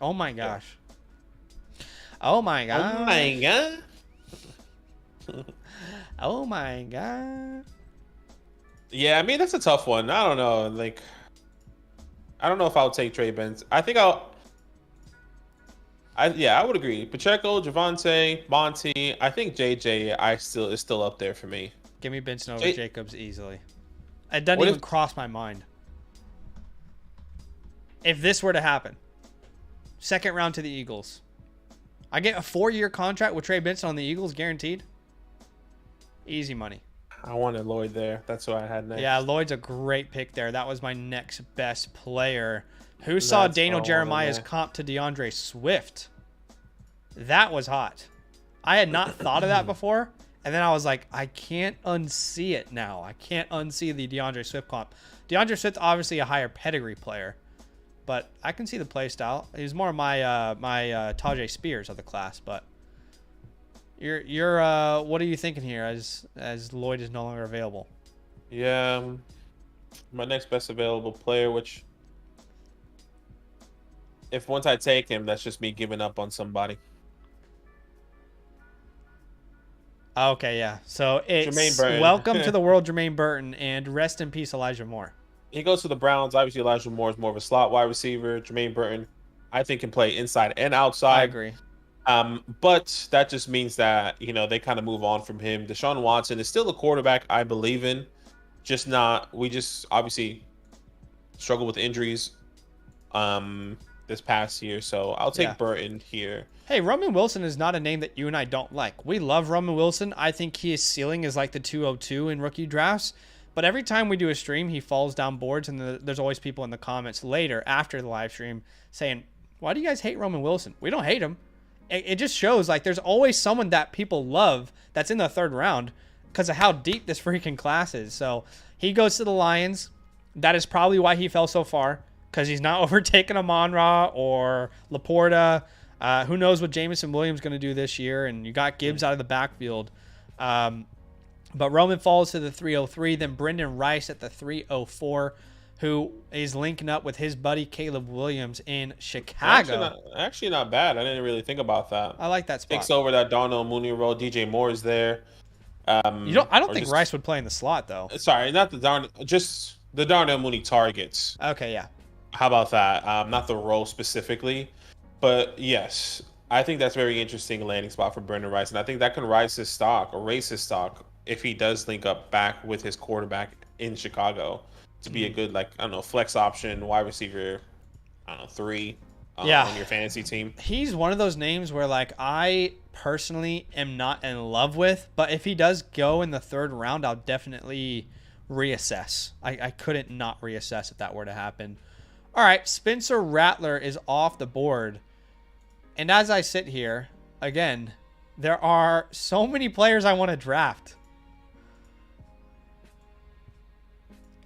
Oh my gosh. Oh my god. Oh my god. Oh my god. Yeah, I mean that's a tough one. I don't know. Like, I don't know if I'll take Trey Benz. I think I would agree. Pacheco, Javonte, Monty. I think JJ is still up there for me. Give me Benson over Jacobs easily. It doesn't even cross my mind. If this were to happen, second round to the Eagles, I get a 4-year contract with Trey Benson on the Eagles guaranteed. Easy money. I wanted Lloyd there. That's what I had next. Yeah, Lloyd's a great pick there. That was my next best player. Who saw Daniel Jeremiah's comp to DeAndre Swift? That was hot. I had not thought of that before. And then I was like, I can't unsee it now. I can't unsee the DeAndre Swift comp. DeAndre Swift, obviously a higher pedigree player. But I can see the play style. He's more my Tajay Spears of the class. But you're what are you thinking here as Lloyd is no longer available? Yeah, my next best available player, which if once I take him, that's just me giving up on somebody. Okay, yeah. So it's welcome to the world, Jermaine Burton, and rest in peace, Elijah Moore. He goes to the Browns. Obviously, Elijah Moore is more of a slot wide receiver. Jermaine Burton, I think, can play inside and outside. I agree. But that just means that, they kind of move on from him. Deshaun Watson is still a quarterback I believe in. We just obviously struggle with injuries this past year. So I'll take Burton here. Hey, Roman Wilson is not a name that you and I don't like. We love Roman Wilson. I think his ceiling is like the 202 in rookie drafts. But every time we do a stream, he falls down boards, and there's always people in the comments later after the live stream saying, why do you guys hate Roman Wilson? We don't hate him. It just shows like there's always someone that people love that's in the 3rd round because of how deep this freaking class is. So he goes to the Lions. That is probably why he fell so far, because he's not overtaking Amon-Ra or Laporta. Who knows what Jameson Williams is going to do this year, and you got Gibbs out of the backfield. But Roman falls to the 303, then Brendan Rice at the 304, who is linking up with his buddy Caleb Williams in Chicago. Actually not bad. I didn't really think about that. I like that spot. Takes over that Darnell Mooney role. DJ Moore is there. I don't think Rice would play in the slot, though. Sorry, not just the Darnell Mooney targets. Okay, yeah. How about that? Not the role specifically. But yes, I think that's very interesting landing spot for Brendan Rice. And I think that can raise his stock if he does link up back with his quarterback in Chicago to be a good, flex option, wide receiver, 3 on your fantasy team. He's one of those names where, I personally am not in love with. But if he does go in the 3rd round, I'll definitely reassess. I couldn't not reassess if that were to happen. All right, Spencer Rattler is off the board. And as I sit here, again, there are so many players I want to draft.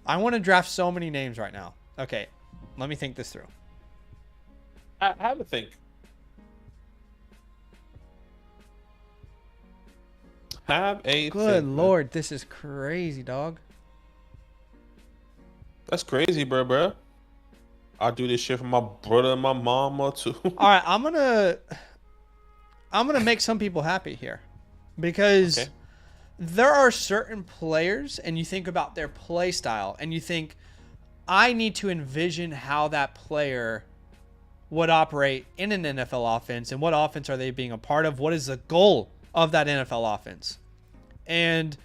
I want to draft so many names right now. Okay, let me think this through. I have to think. Have a Good think, man. Lord, this is crazy, dog. That's crazy, bro. I do this shit for my brother and my mama too. All right, I'm gonna make some people happy here, because Okay. there are certain players, and you think about their play style, and you think, I need to envision how that player would operate in an NFL offense, and what offense are they being a part of? What is the goal of that NFL offense? And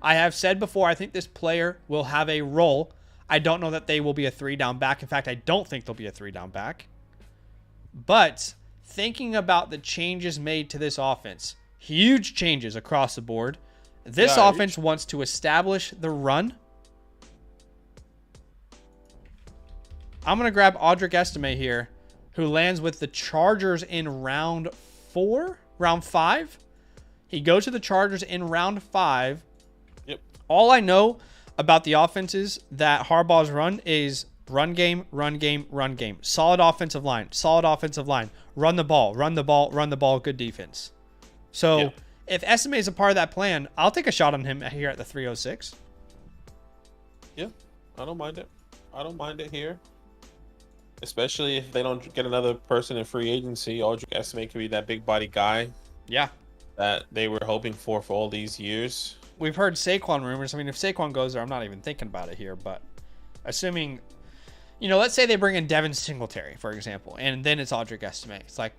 I have said before, I think this player will have a role. I don't know that they will be a 3-down back. In fact, I don't think they'll be a 3-down back. But thinking about the changes made to this offense, huge changes across the board. This offense wants to establish the run. I'm going to grab Audric Estime here, who lands with the Chargers in round 5. He goes to the Chargers in round 5. Yep. All I know about the offenses that Harbaugh's run is run game, run game, run game. Solid offensive line, run the ball, good defense. So if Estime is a part of that plan, I'll take a shot on him here at the 306. Yeah, I don't mind it here. Especially if they don't get another person in free agency. Audric Estime could be that big body guy. Yeah. That they were hoping for all these years. We've heard Saquon rumors. I mean, if Saquon goes there, I'm not even thinking about it here. But assuming, let's say they bring in Devin Singletary, for example, and then it's Audric Estime. It's like,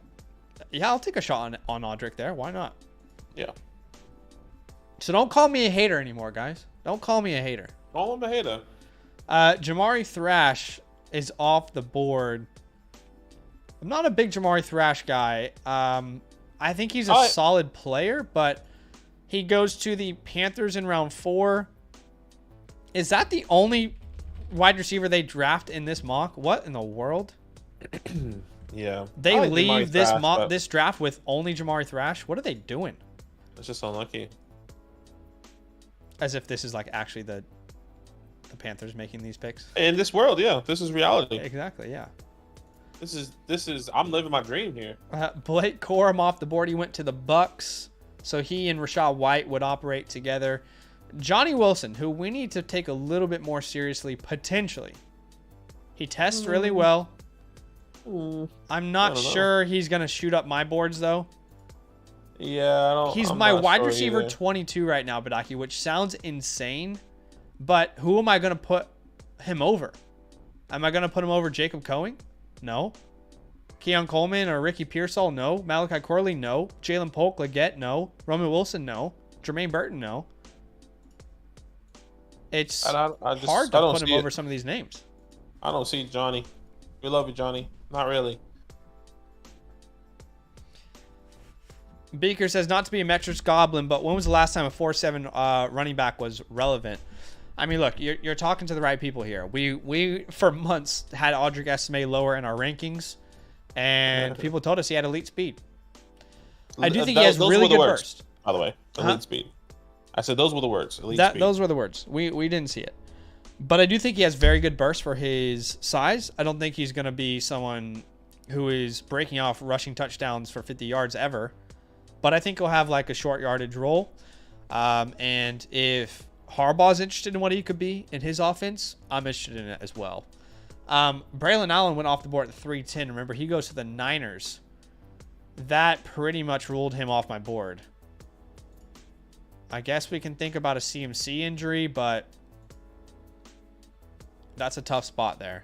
yeah, I'll take a shot on Audric there. Why not? Yeah. So don't call me a hater anymore, guys. Don't call me a hater. Call him a hater. Jamari Thrash is off the board. I'm not a big Jamari Thrash guy. I think he's a solid player, but he goes to the Panthers in round 4. Is that the only wide receiver they draft in this mock? What in the world? Yeah. They leave this draft with only Jamari Thrash? What are they doing? It's just unlucky. As if this is like actually the Panthers making these picks. In this world, yeah. This is reality. Exactly, yeah. This is I'm living my dream here. Blake Corum off the board. He went to the Bucks. So he and Rachaad White would operate together. Johnny Wilson, who we need to take a little bit more seriously, potentially. He tests really well. I'm not sure he's going to shoot up my boards, though. Yeah, He's my wide receiver 22 right now, Badaki, which sounds insane. But who am I going to put him over? Am I going to put him over Jacob Cohen? No. Keon Coleman or Ricky Pearsall? No. Malachi Corley? No. Jalen Polk, Leggett? No. Roman Wilson? No. Jermaine Burton? No. It's hard to put him over some of these names. I don't see Johnny. We love you, Johnny. Not really. Beaker says, not to be a metrics goblin, but when was the last time a 4-7 running back was relevant? I mean, look, you're talking to the right people here. We for months had Audric Estime lower in our rankings, and people told us he had elite speed. I do think he has really good burst. By the way, elite speed. I said those were the words. Elite speed. Those were the words. We didn't see it. But I do think he has very good burst for his size. I don't think he's going to be someone who is breaking off rushing touchdowns for 50 yards ever. But I think he'll have like a short yardage role. And if Harbaugh's interested in what he could be in his offense, I'm interested in it as well. Braylon Allen went off the board at 310. Remember, he goes to the Niners. That pretty much ruled him off my board. I guess we can think about a CMC injury, but that's a tough spot there.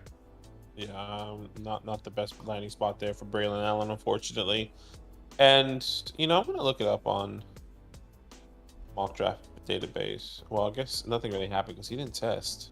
Yeah, not the best landing spot there for Braylon Allen, unfortunately. And, I'm going to look it up on mock draft database. Well, I guess nothing really happened because he didn't test.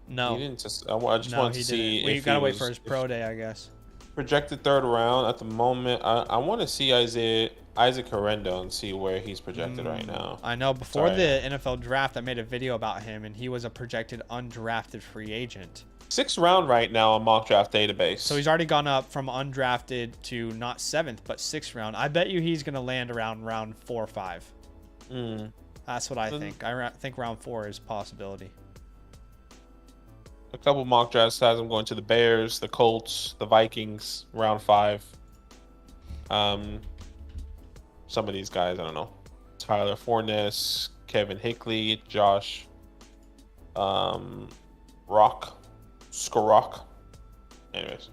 No. He didn't test. I just wanted to see if got to wait for his pro day, I guess. Projected third round at the moment. I want to see Isaac Herendo and see where he's projected right now. I know. Before the NFL draft, I made a video about him, and he was a projected undrafted free agent. 6th round right now on mock draft database. So he's already gone up from undrafted to not 7th, but 6th round. I bet you he's going to land around round 4 or 5. That's what I think. I think round 4 is a possibility. A couple mock drafts has him going to the Bears, the Colts, the Vikings, round 5. some of these guys. I don't know. Tyler Fornes, Kevin Hickley, Josh, Skorok. Anyways.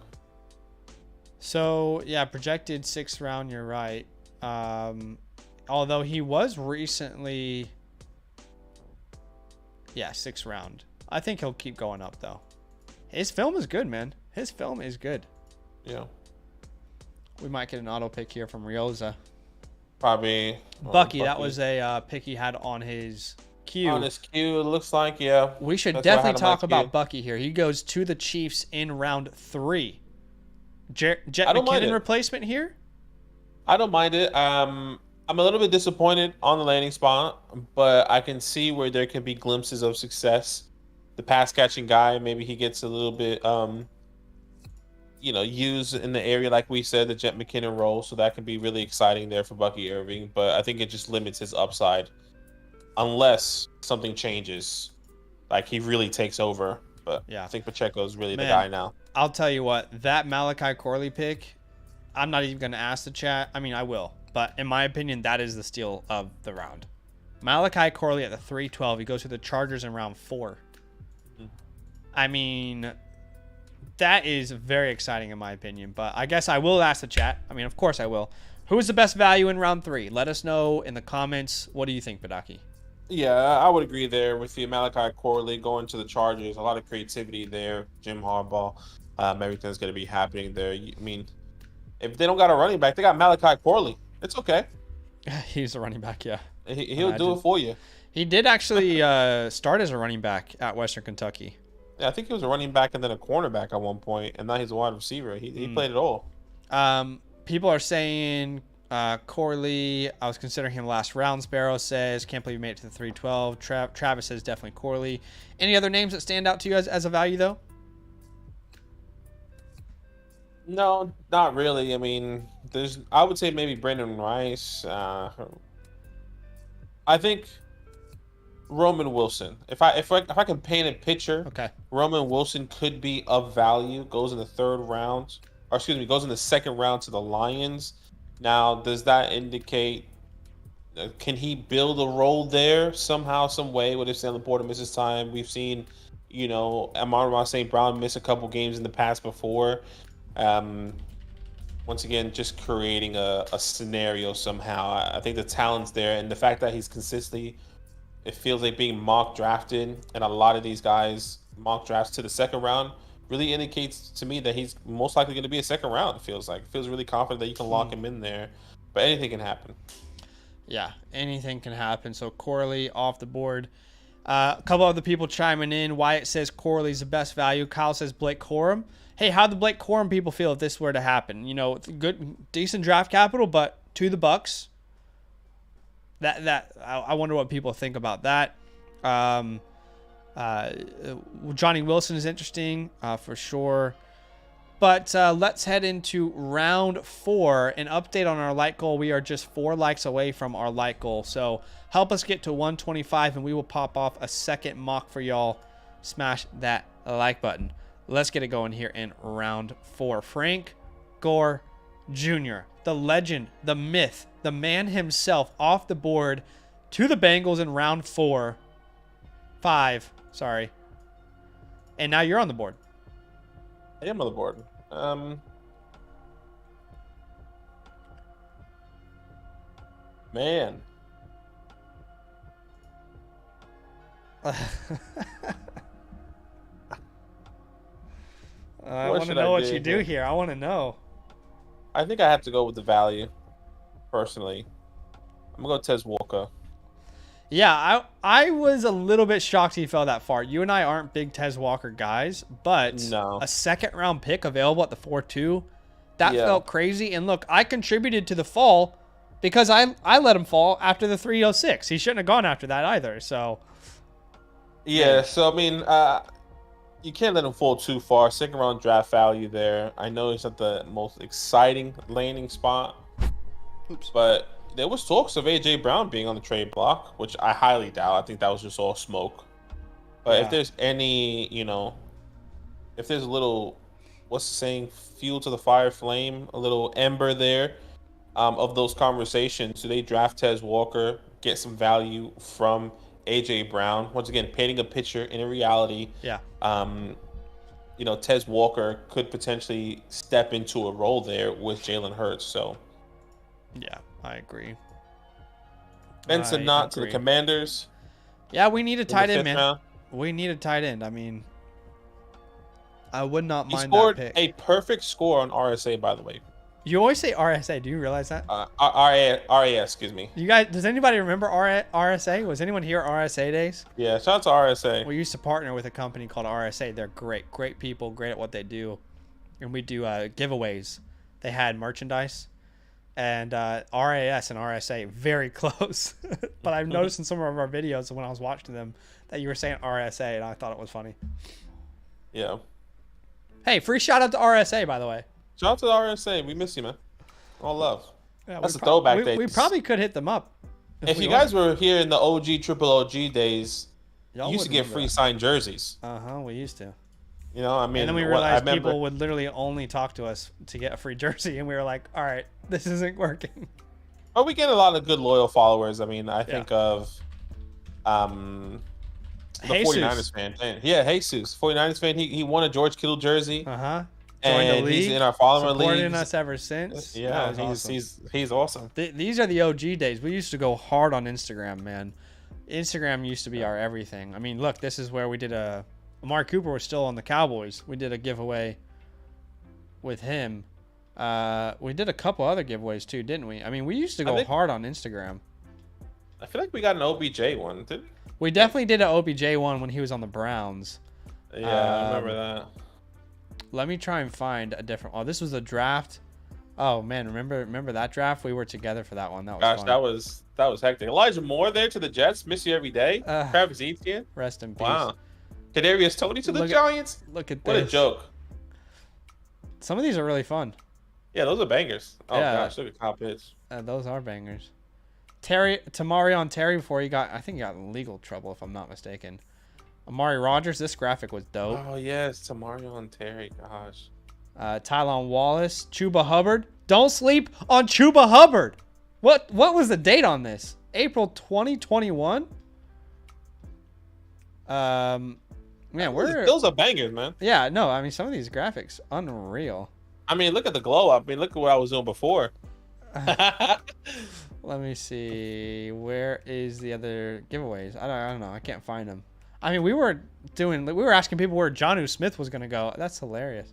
So yeah, projected 6th round. You're right. Although he was recently, 6th round. I think he'll keep going up though. His film is good, man. His film is good. Yeah. We might get an auto pick here from Rioza. Probably. Bucky, that was a pick he had on his queue. On his queue, it looks like, yeah. We should definitely talk about Bucky here. He goes to the Chiefs in round 3. Jet McKinnon replacement here? I don't mind it. I'm a little bit disappointed on the landing spot, but I can see where there can be glimpses of success. The pass catching guy, maybe he gets a little bit, used in the area, like we said, the Jet McKinnon role. So that can be really exciting there for Bucky Irving. But I think it just limits his upside unless something changes, like he really takes over. But yeah, I think Pacheco is really the guy now. I'll tell you what, that Malachi Corley pick, I'm not even going to ask the chat. I mean, I will. But in my opinion, that is the steal of the round. Malachi Corley at the 312. He goes to the Chargers in round 4. I mean, that is very exciting in my opinion. But I guess I will ask the chat. I mean, of course I will. Who is the best value in round 3? Let us know in the comments. What do you think, Badaki? Yeah, I would agree there with the Malachi Corley going to the Chargers. A lot of creativity there. Jim Harbaugh. Everything's going to be happening there. I mean, if they don't got a running back, they got Malachi Corley. It's okay. He's a running back, yeah. He'll do it for you. He did actually start as a running back at Western Kentucky. Yeah, I think he was a running back and then a cornerback at one point, and now he's a wide receiver. He played it all. People are saying Corley. I was considering him last round. Sparrow says, can't believe he made it to the 312. Travis says definitely Corley. Any other names that stand out to you as a value, though? No, not really. I mean, I would say maybe Brandon Rice. I think Roman Wilson. If I can paint a picture, okay, Roman Wilson could be of value. Goes in the 3rd round, or excuse me, goes in the 2nd round to the Lions. Now, does that indicate can he build a role there somehow, some way? What if Sam Laporta misses time? We've seen, Amon-Ra St. Brown miss a couple games in the past before. Once again, just creating a scenario somehow. I think the talent's there, and the fact that he's consistently, it feels like being mock drafted, and a lot of these guys mock drafts to the 2nd round really indicates to me that he's most likely going to be a 2nd round. It feels really confident that you can lock him in there, but anything can happen. Yeah, anything can happen. So Corley off the board. A couple other people chiming in. Wyatt says Corley's the best value. Kyle says Blake Corum. Hey, how the Blake Corum people feel if this were to happen? Good, decent draft capital, but to the Bucks. I wonder what people think about that. Johnny Wilson is interesting for sure. But let's head into round 4. An update on our like goal. We are just 4 likes away from our like goal. So help us get to 125, and we will pop off a second mock for y'all. Smash that like button. Let's get it going here in round 4. Frank Gore Jr., the legend, the myth, the man himself, off the board to the Bengals in round 5. Sorry. And now you're on the board. I am on the board. Man. I want to know what you do here. I want to know. I think I have to go with the value, personally. I'm going to go Tez Walker. Yeah, I was a little bit shocked he fell that far. You and I aren't big Tez Walker guys, but a 2nd round pick available at the 4-2, that felt crazy. And look, I contributed to the fall because I let him fall after the 306. He shouldn't have gone after that either. So yeah, so I mean, you can't let him fall too far. 2nd round draft value there. I know it's not the most exciting landing spot. But there was talks of A.J. Brown being on the trade block, which I highly doubt. I think that was just all smoke. But if there's any, if there's a little, what's the saying, fuel to the fire flame, a little ember there, of those conversations, do they draft Tez Walker, get some value from AJ Brown? Once again, painting a picture in a reality. Yeah. Tez Walker could potentially step into a role there with Jalen Hurts. So Yeah, I agree. Benson Knott to the Commanders. Yeah, we need a tight end, man. Round. We need a tight end. I mean, I would not mind that pick. A perfect score on RSA, by the way. You always say RSA. Do you realize that? RAS, excuse me. You guys, does anybody remember RSA? Was anyone here RSA days? Yeah, shout out to RSA. We used to partner with a company called RSA. They're great people, great at what they do. And we do giveaways. They had merchandise. And RAS and RSA, very close. But I've noticed in some of our videos when I was watching them that you were saying RSA, and I thought it was funny. Yeah. Hey, free shout out to RSA, by the way. Shout out to the RSA. We miss you, man. All love. Yeah, that's a throwback day. We probably could hit them up. If you guys were here in the Triple OG days, you used to get free signed jerseys. We used to. I mean, and then we realized people would literally only talk to us to get a free jersey, and we were like, all right, this isn't working. But we get a lot of good loyal followers. I mean, I think of the 49ers fan. Yeah, Jesus. 49ers fan. He won a George Kittle jersey. And he's in our following league. Supporting us ever since. Yeah, he's awesome. These are the OG days. We used to go hard on Instagram, man. Instagram used to be our everything. I mean, look, this is where we did Amari Cooper was still on the Cowboys. We did a giveaway with him. We did a couple other giveaways too, didn't we? I mean, we used to go hard on Instagram. I feel like we got an OBJ one, didn't we? We definitely did an OBJ one when he was on the Browns. Yeah, I remember that. Let me try and find a different. Oh, this was a draft. Oh man, remember that draft? We were together for that one. That was fun. that was hectic. Elijah Moore there to the Jets. Miss you every day. Travis Etienne. Rest in peace. Wow. Kadarius Toney to the Giants. Look at this. What a joke. Some of these are really fun. Yeah, those are bangers. Oh gosh, look at top hits. Those are bangers. Tamarion Terry before I think he got in legal trouble if I'm not mistaken. Amari Rogers, this graphic was dope. Oh yes, Tamarion Terry, gosh. Tylon Wallace, Chuba Hubbard. Don't sleep on Chuba Hubbard. What was the date on this? April 2021. Man, those are bangers, man. Yeah, no, I mean some of these graphics, unreal. I mean, look at the glow up. I mean, look at what I was doing before. Let me see. Where is the other giveaways? I don't know. I can't find them. I mean, we were asking people where Jonnu Smith was gonna go. That's hilarious.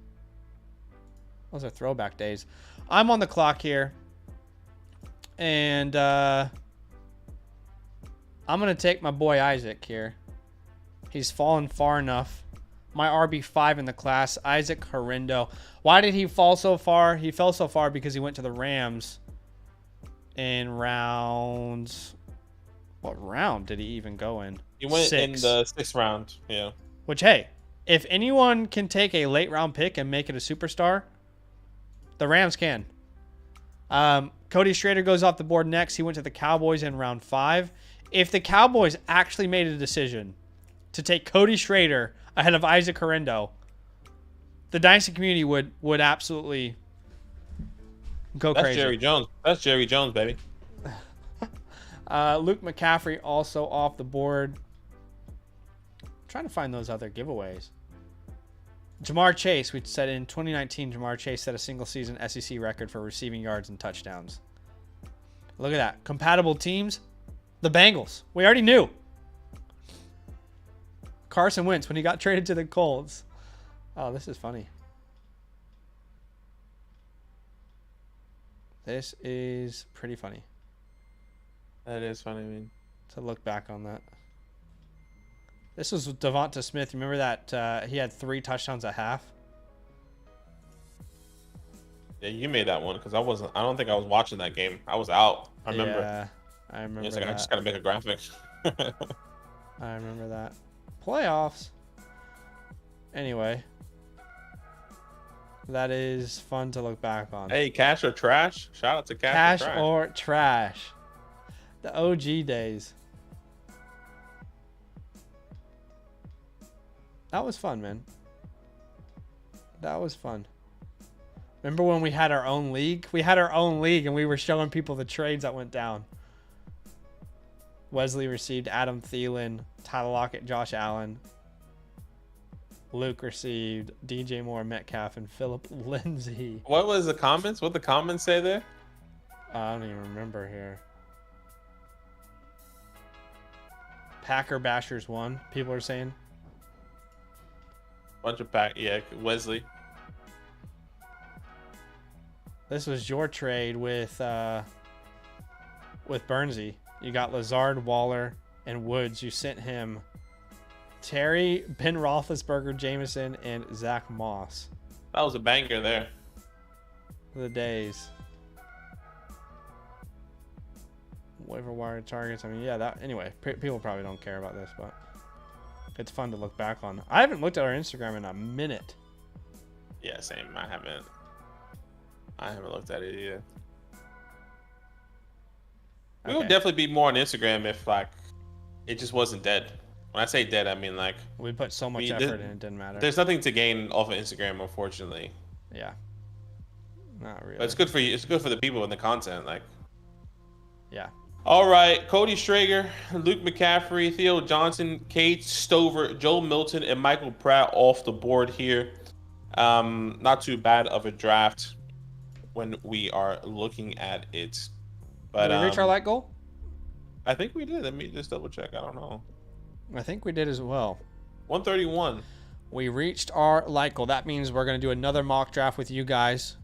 Those are throwback days. I'm on the clock here, and I'm gonna take my boy Isaac here. He's fallen far enough. My RB5 in the class, Isaac Horindo. Why did he fall so far? He fell so far because he went to the Rams in rounds. What round did he even go in? He went in the 6th round. Yeah. Which, hey, if anyone can take a late round pick and make it a superstar, the Rams can. Cody Schrader goes off the board next. He went to the Cowboys in round 5. If the Cowboys actually made a decision to take Cody Schrader ahead of Isaac Horindo, the Dynasty community would absolutely go crazy. That's Jerry Jones. That's Jerry Jones, baby. Luke McCaffrey also off the board. I'm trying to find those other giveaways. Jamar Chase, we said in 2019, Jamar Chase set a single season SEC record for receiving yards and touchdowns. Look at that. Compatible teams. The Bengals. We already knew. Carson Wentz when he got traded to the Colts. Oh, this is funny. This is pretty funny. That is funny, I mean. To look back on that. This was with Devonta Smith. Remember that he had 3 touchdowns at half? Yeah, you made that one because I don't think I was watching that game. I was out. I remember. Yeah, I remember. It's like I just gotta make a graphic. I remember that. Playoffs. Anyway. That is fun to look back on. Hey, cash or trash? Shout out to cash or trash. Cash or trash. The OG days. That was fun, man. That was fun. Remember when we had our own league? We had our own league, and we were showing people the trades that went down. Wesley received Adam Thielen, Tyler Lockett, Josh Allen. Luke received DJ Moore, Metcalf, and Philip Lindsay. What was the comments? What the comments say there? I don't even remember here. Packer Bashers won. People are saying. Bunch of Wesley. This was your trade with Bernsey. You got Lazard, Waller, and Woods. You sent him Terry, Ben Roethlisberger, Jameson, and Zach Moss. That was a banger there. The days. Waiver wire targets. I mean, yeah, that. Anyway, people probably don't care about this, but it's fun to look back on. I haven't looked at our Instagram in a minute. Yeah, same. I haven't looked at it either. We would definitely be more on Instagram if like it just wasn't dead. When I say dead, I mean like we put so much effort in, it didn't matter. There's nothing to gain off of Instagram, unfortunately. Yeah. Not really. But it's good for you. It's good for the people and the content. Like. Yeah. All right, Cody Strager, Luke McCaffrey, Theo Johnson, Kate Stover, Joel Milton, and Michael Pratt off the board here. Not too bad of a draft when we are looking at it. But did we reach our like goal? I think we did. Let me just double check. I don't know. I think we did as well. 131. We reached our like goal. That means we're going to do another mock draft with you guys.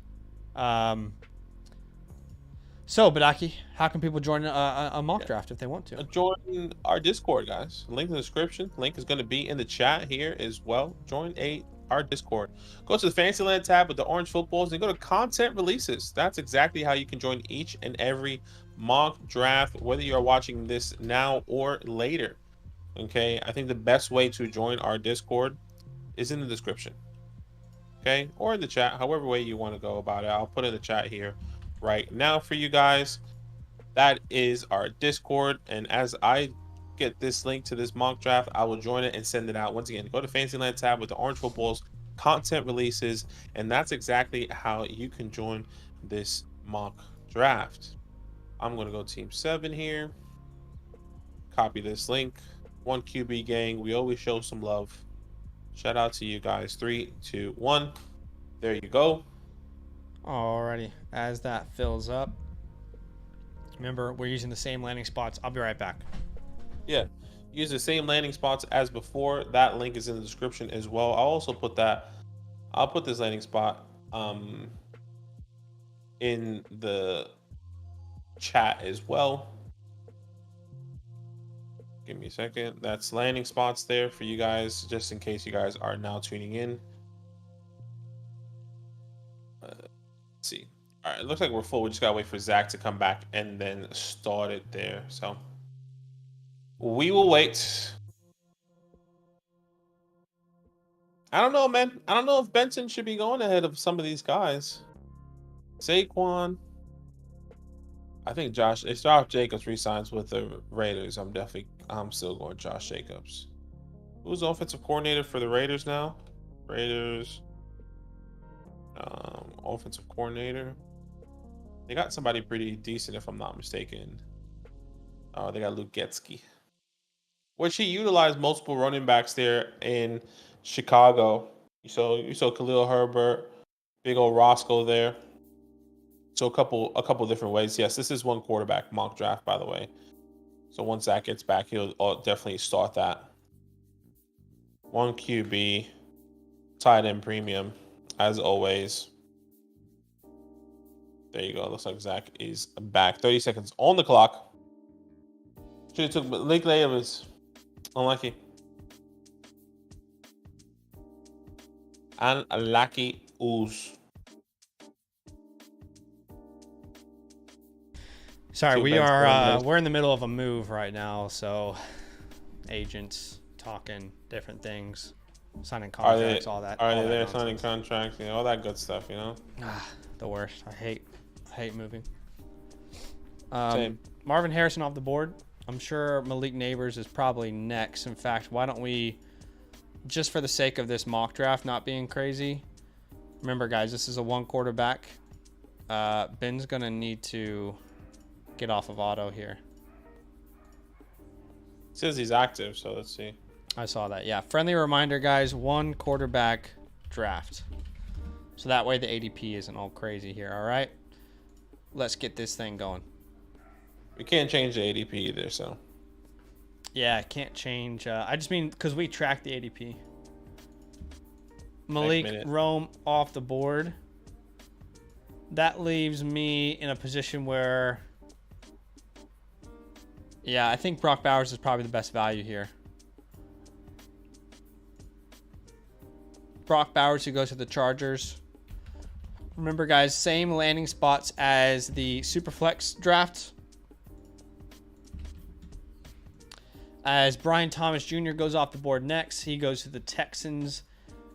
So, Badaki, how can people join a mock draft if they want to? Join our Discord, guys. Link in the description. Link is going to be in the chat here as well. Join our Discord. Go to the Fantasyland tab with the orange footballs and go to content releases. That's exactly how you can join each and every mock draft, whether you're watching this now or later. Okay, I think the best way to join our Discord is in the description. Okay, or in the chat, however way you want to go about it. I'll put in the chat here right now for you guys. That is our Discord, and as I get this link to this mock draft, I will join it and send it out. Once again, go to Fantasyland tab with the orange footballs, content releases, and that's exactly how you can join this mock draft. I'm going to go team 7 here, copy this link. 1 QB gang, we always show some love. Shout out to you guys. 3, 2, 1. There you go. Alrighty, as that fills up, remember we're using the same landing spots. I'll be right back. Yeah, use the same landing spots as before. That link is in the description as well. I'll also put that. I'll put this landing spot in the chat as well. Give me a second. That's landing spots there for you guys, just in case you guys are now tuning in. Let's see. All right, it looks like we're full. We just gotta wait for Zach to come back and then start it there. So we will wait. I don't know, man. I don't know if Benson should be going ahead of some of these guys. Saquon. I think if Josh Jacobs resigns with the Raiders, I'm still going Josh Jacobs. Who's the offensive coordinator for the Raiders now? Raiders. Offensive coordinator. They got somebody pretty decent, if I'm not mistaken. Oh, they got Luke Getsky. Which he utilized multiple running backs there in Chicago. You saw Khalil Herbert, big old Roscoe there. So a couple different ways. Yes, this is one quarterback mock draft, by the way. So once Zach gets back, he'll definitely start that. 1 QB, tight end premium, as always. There you go. Looks like Zach is back. 30 seconds on the clock. Should have took Lincoln Evans. Unlucky. And a lucky ooze. Sorry, we're in the middle of a move right now, so agents talking different things, signing contracts, all that. Are they there signing contracts? You know, all that good stuff. You know. The worst. I hate moving. Same. Marvin Harrison off the board. I'm sure Malik Neighbors is probably next. In fact, why don't we, just for the sake of this mock draft not being crazy, Remember, guys, this is a 1 quarterback. Ben's going to need to get off of auto here. It says he's active, so let's see. I saw that. Yeah. Friendly reminder, guys, 1 quarterback draft. So that way the ADP isn't all crazy here. All right. Let's get this thing going. We can't change the ADP either, so. Yeah, I can't change. I just mean because we track the ADP. Malik Rome off the board. That leaves me in a position where, yeah, I think Brock Bowers is probably the best value here. Brock Bowers, who goes to the Chargers. Remember, guys, same landing spots as the Superflex draft. As Brian Thomas Jr. goes off the board next, he goes to the Texans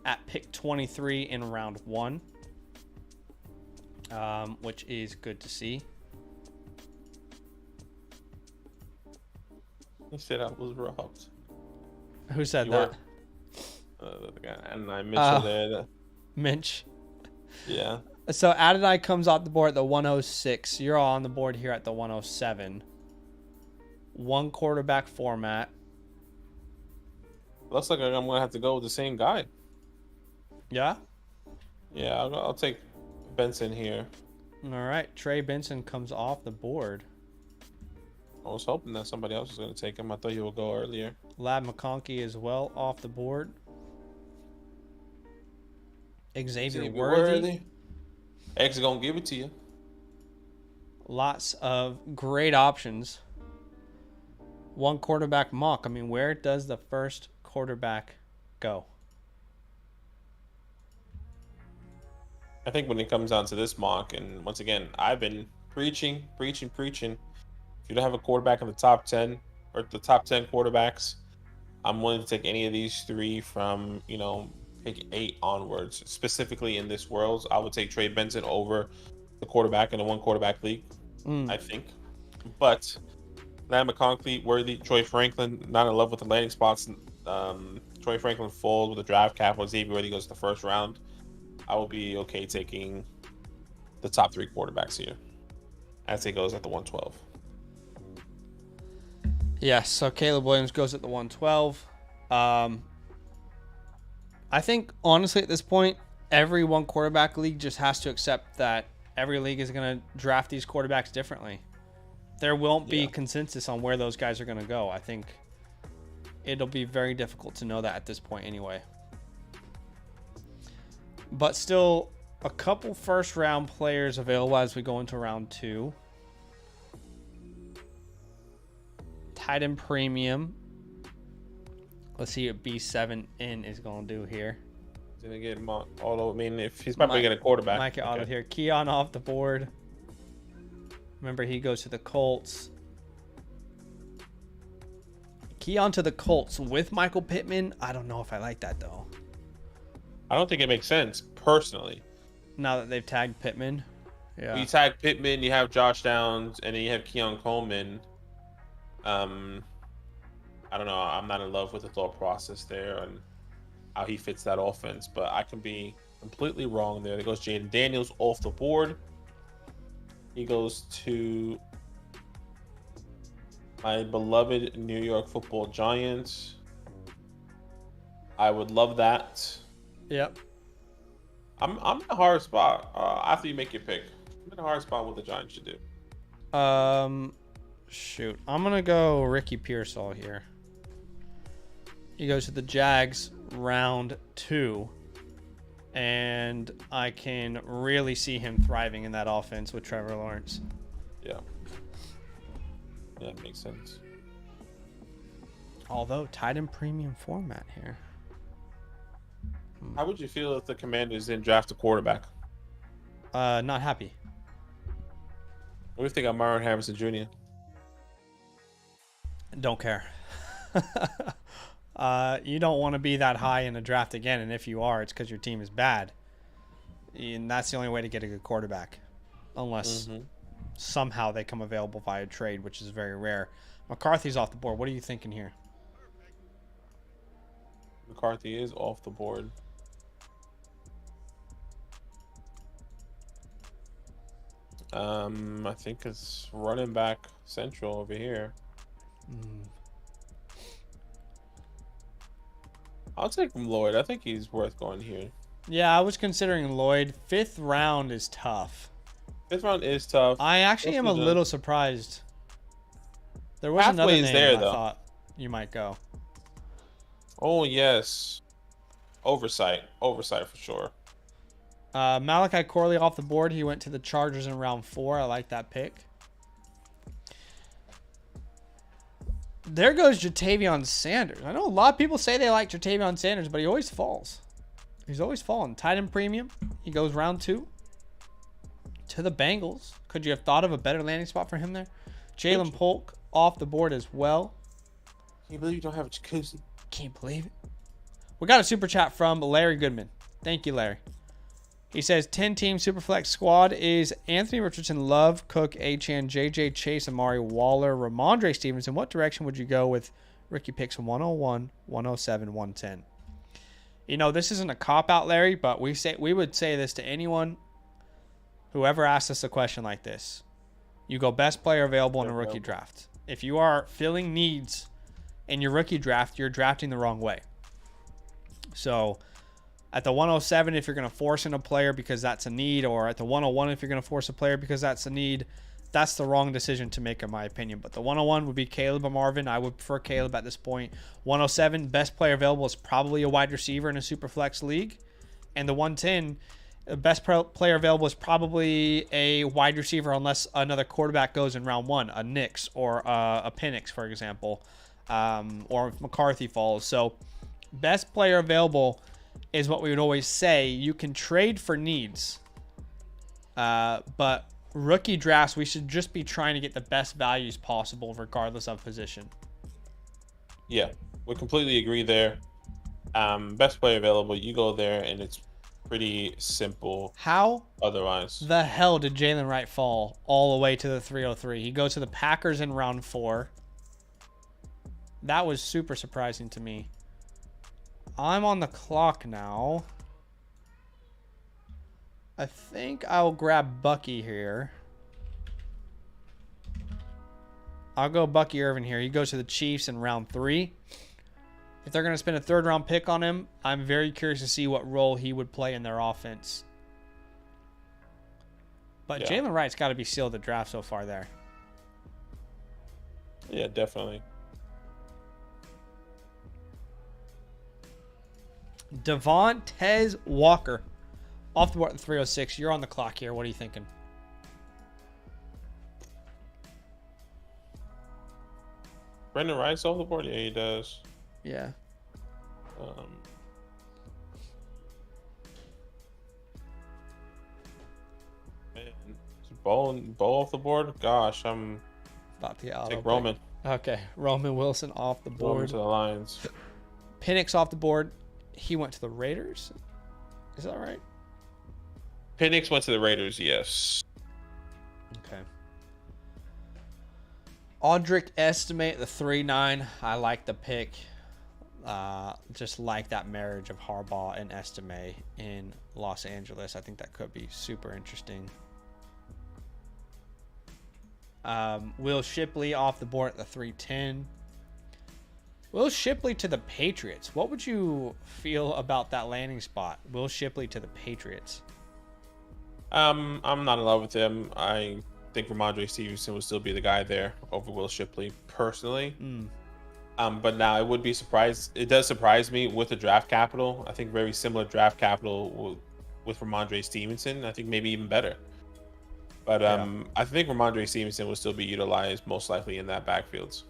at pick 23 in round 1, which is good to see. He said I was robbed. Who said that? The guy, and I mentioned there. Minch. Yeah. So Adonai comes off the board at the 106. You're all on the board here at the 107. 1 quarterback format. Looks like I'm gonna have to go with the same guy. Yeah. Yeah, I'll take Benson here. All right, Trey Benson comes off the board. I was hoping that somebody else was gonna take him. I thought he would go earlier. Lab McConkey as well off the board. Xavier Worthy. X is gonna give it to you. Lots of great options. 1 quarterback mock. I mean, where does the first quarterback go? I think when it comes down to this mock, and once again, I've been preaching. If you don't have a quarterback in the top 10 or the top 10 quarterbacks, I'm willing to take any of these 3 from, pick 8 onwards. Specifically in this world, I would take Trey Benson over the quarterback in a 1 quarterback league, I think. But Lamb McConkey, Worthy, Troy Franklin, not in love with the landing spots. Troy Franklin falls with a draft capital. Xavier Worthy goes to the first round. I will be okay taking the top 3 quarterbacks here, as it goes at the 112. Yes, so Caleb Williams goes at the 112. I think, honestly, at this point, every 1 quarterback league just has to accept that every league is going to draft these quarterbacks differently. There won't be consensus on where those guys are going to go. I think it'll be very difficult to know that at this point anyway. But still, a couple first-round players available as we go into round 2. Tight end premium. Let's see what B7N is going to do here. He's going to get auto. I mean, if he's probably going to quarterback. Might get auto here. Keon off the board. Remember, he goes to the Colts. Keon to the Colts with Michael Pittman. I don't know if I like that, though. I don't think it makes sense, personally. Now that they've tagged Pittman. Yeah. You tag Pittman, you have Josh Downs, and then you have Keon Coleman. I don't know. I'm not in love with the thought process there and how he fits that offense, but I can be completely wrong there. There goes Jaden Daniels off the board. He goes to my beloved New York Football Giants. I would love that. Yep. I'm in a hard spot after you make your pick. I'm in a hard spot what the Giants should do. Shoot. I'm going to go Ricky Pearsall here. He goes to the Jags round 2. And I can really see him thriving in that offense with Trevor Lawrence. Yeah. Yeah, it makes sense. Although, tight end premium format here. How would you feel if the Commanders didn't draft a quarterback? Not happy. What do you think of Myron Harrison Jr.? Don't care. You don't want to be that high in a draft again, and if you are, it's because your team is bad. And that's the only way to get a good quarterback. Unless somehow they come available via trade, which is very rare. McCarthy's off the board. What are you thinking here? McCarthy is off the board. I think it's running back central over here. I'll take Lloyd. I think he's worth going here. Yeah, I was considering Lloyd. 5th round is tough. 5th round is tough. I actually am a little surprised. There was another name there, I thought you might go. Oh, yes. Oversight for sure. Malachi Corley off the board. He went to the Chargers in round 4. I like that pick. There goes Jatavion Sanders. I know a lot of people say they like Jatavion Sanders, but he always falls. He's always falling. Tight end premium. He goes round 2 to the Bengals. Could you have thought of a better landing spot for him there? Jalen Polk off the board as well. Can you believe you don't have a jacuzzi? Can't believe it. We got a super chat from Larry Goodman. Thank you, Larry. He says 10-team Superflex squad is Anthony Richardson, Love, Cook, Achane, JJ Chase, Amari Waller, Ramondre Stevenson. What direction would you go with rookie picks 101, 107, 110? You know, this isn't a cop-out, Larry, but we would say this to anyone who ever asks us a question like this. You go best player available in a rookie draft. If you are filling needs in your rookie draft, you're drafting the wrong way. So at the 107, if you're going to force in a player because that's a need, or at the 101, if you're going to force a player because that's a need, that's the wrong decision to make, in my opinion. But the 101 would be Caleb or Marvin. I would prefer Caleb at this point. 107, best player available is probably a wide receiver in a super flex league. And the 110, the best player available is probably a wide receiver unless another quarterback goes in round 1, a Nix or a Penix, for example, or if McCarthy falls. So best player available is what we would always say. You can trade for needs, but rookie drafts, we should just be trying to get the best values possible regardless of position. Yeah, we completely agree there. Best player available, you go there, and it's pretty simple. How otherwise the hell did Jalen Wright fall all the way to the 303? He goes to the Packers in round 4. That was super surprising to me. I'm on the clock now. I think I'll grab Bucky here. I'll go Bucky Irvin here. He goes to the Chiefs in round 3. If they're going to spend a 3rd round pick on him, I'm very curious to see what role he would play in their offense. But yeah, Jalen Wright's got to be sealed the draft so far there. Yeah, definitely. Devontae Walker off the board at 306. You're on the clock here. What are you thinking? Brendan Rice off the board? Yeah, he does. Yeah. Man, Bo off the board? Gosh, I'm about to take Roman. Okay, Roman Wilson off the board. Roman to the Lions. Penix off the board. He went to the Raiders. Is that right? Penix went to the Raiders, yes. Okay. Audric Estimate, the 3-9. I like the pick. Just like that marriage of Harbaugh and Estimate in Los Angeles. I think that could be super interesting. Will Shipley off the board at the 310. Will Shipley to the Patriots. What would you feel about that landing spot? Will Shipley to the Patriots. I'm not in love with him. I think Ramondre Stevenson would still be the guy there over Will Shipley personally. But now it would be surprised. It does surprise me with the draft capital. I think very similar draft capital with Ramondre Stevenson. I think maybe even better. But I think Ramondre Stevenson will still be utilized most likely in that backfields.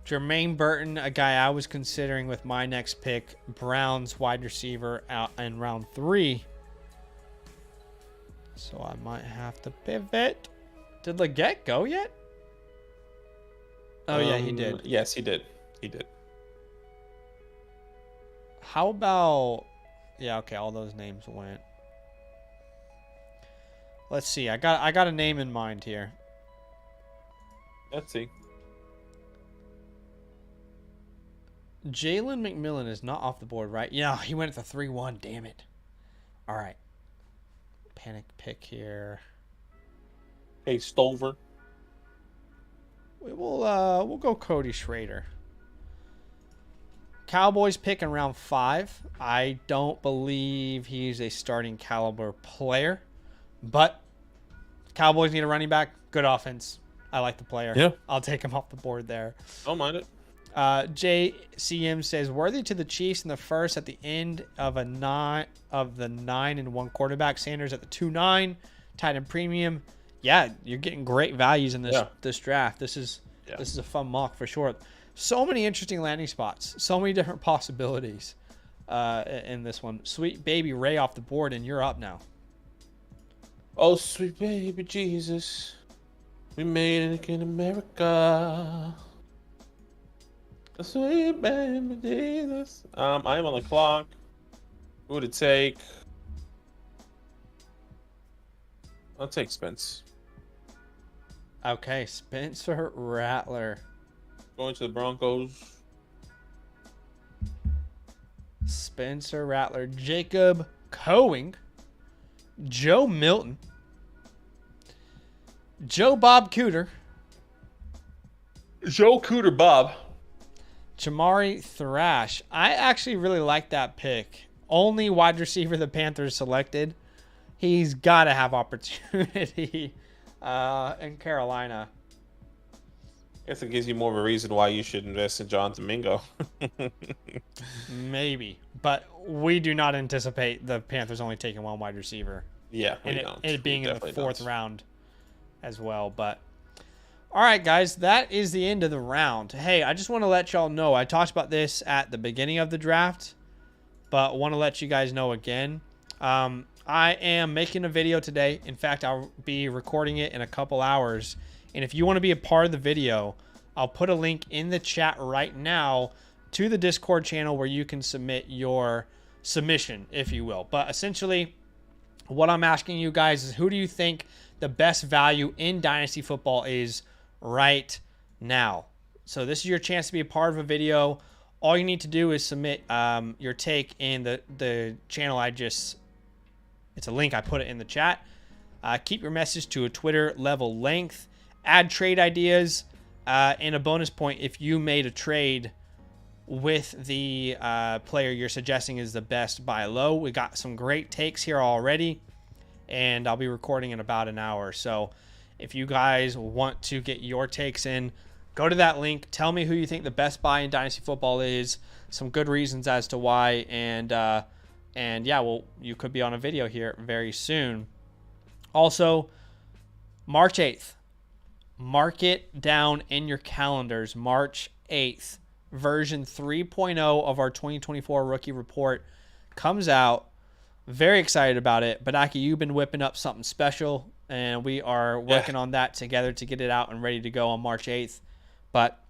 Jermaine Burton, a guy I was considering with my next pick. Browns wide receiver out in round 3. So I might have to pivot. Did Leggett go yet? Oh, yeah, he did. Yes, he did. He did. How about... Yeah, okay, all those names went. Let's see. I got a name in mind here. Let's see. Jalen McMillan is not off the board, right? Yeah, he went at the 3-1. Damn it. All right. Panic pick here. Hey, Stover. We'll go Cody Schrader. Cowboys pick in round 5. I don't believe he's a starting caliber player, but Cowboys need a running back. Good offense. I like the player. Yeah. I'll take him off the board there. Don't mind it. JCM says worthy to the Chiefs in the first at the end of the 9-1 quarterback. Sanders at the 2-9, tight end premium. Yeah, you're getting great values in this draft. This is a fun mock for sure. So many interesting landing spots. So many different possibilities in this one. Sweet baby Ray off the board, and you're up now. Oh, sweet baby Jesus, we made it in America. Sweet baby Jesus. I am on the clock. Who would it take? I'll take Spence. Okay, Spencer Rattler. Going to the Broncos. Spencer Rattler. Jacob Coing. Joe Milton. Joe Bob Cooter. Joe Cooter Bob. Jamari Thrash. I actually really like that pick. Only wide receiver the Panthers selected. He's got to have opportunity in Carolina. I guess it gives you more of a reason why you should invest in John Domingo. Maybe. But we do not anticipate the Panthers only taking one wide receiver. Yeah, and it being in the 4th round as well. But all right, guys, that is the end of the round. Hey, I just want to let y'all know, I talked about this at the beginning of the draft, but want to let you guys know again. I am making a video today. In fact, I'll be recording it in a couple hours. And if you want to be a part of the video, I'll put a link in the chat right now to the Discord channel where you can submit your submission, if you will. But essentially, what I'm asking you guys is, who do you think the best value in Dynasty football is right now? So this is your chance to be a part of a video. All you need to do is submit your take in the channel it's a link, I put it in the chat. Keep your message to a Twitter level length. Add trade ideas and a bonus point if you made a trade with the player you're suggesting is the best buy low. We got some great takes here already, and I'll be recording in about an hour. So if you guys want to get your takes in, go to that link. Tell me who you think the best buy in Dynasty football is. Some good reasons as to why, and yeah, well, you could be on a video here very soon. Also, March 8th. Mark it down in your calendars. March 8th. Version 3.0 of our 2024 rookie report comes out. Very excited about it. But Aki, you've been whipping up something special, and we are working on that together to get it out and ready to go on March 8th. But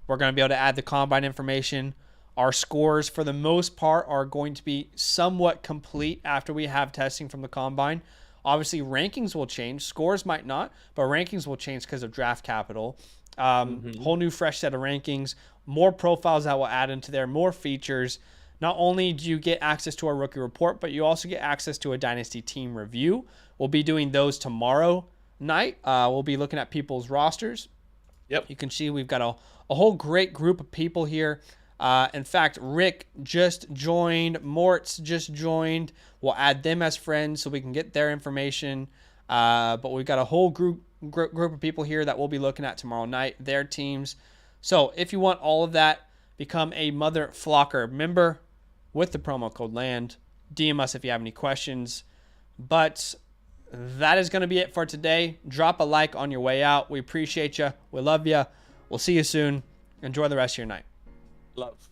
we're going to be able to add the combine information. Our scores, for the most part, are going to be somewhat complete after we have testing from the combine. Obviously, rankings will change. Scores might not, but rankings will change because of draft capital. Whole new fresh set of rankings, more profiles that will add into there, more features. Not only do you get access to our rookie report, but you also get access to a Dynasty team review. We'll be doing those tomorrow night. We'll be looking at people's rosters. Yep. You can see we've got a whole great group of people here. In fact, Rick just joined. Mort's just joined. We'll add them as friends so we can get their information. But we've got a whole group of people here that we'll be looking at tomorrow night, their teams. So if you want all of that, become a Mother Flocker member with the promo code LAND. DM us if you have any questions. But that is going to be it for today. Drop a like on your way out. We appreciate you. We love you. We'll see you soon. Enjoy the rest of your night. Love.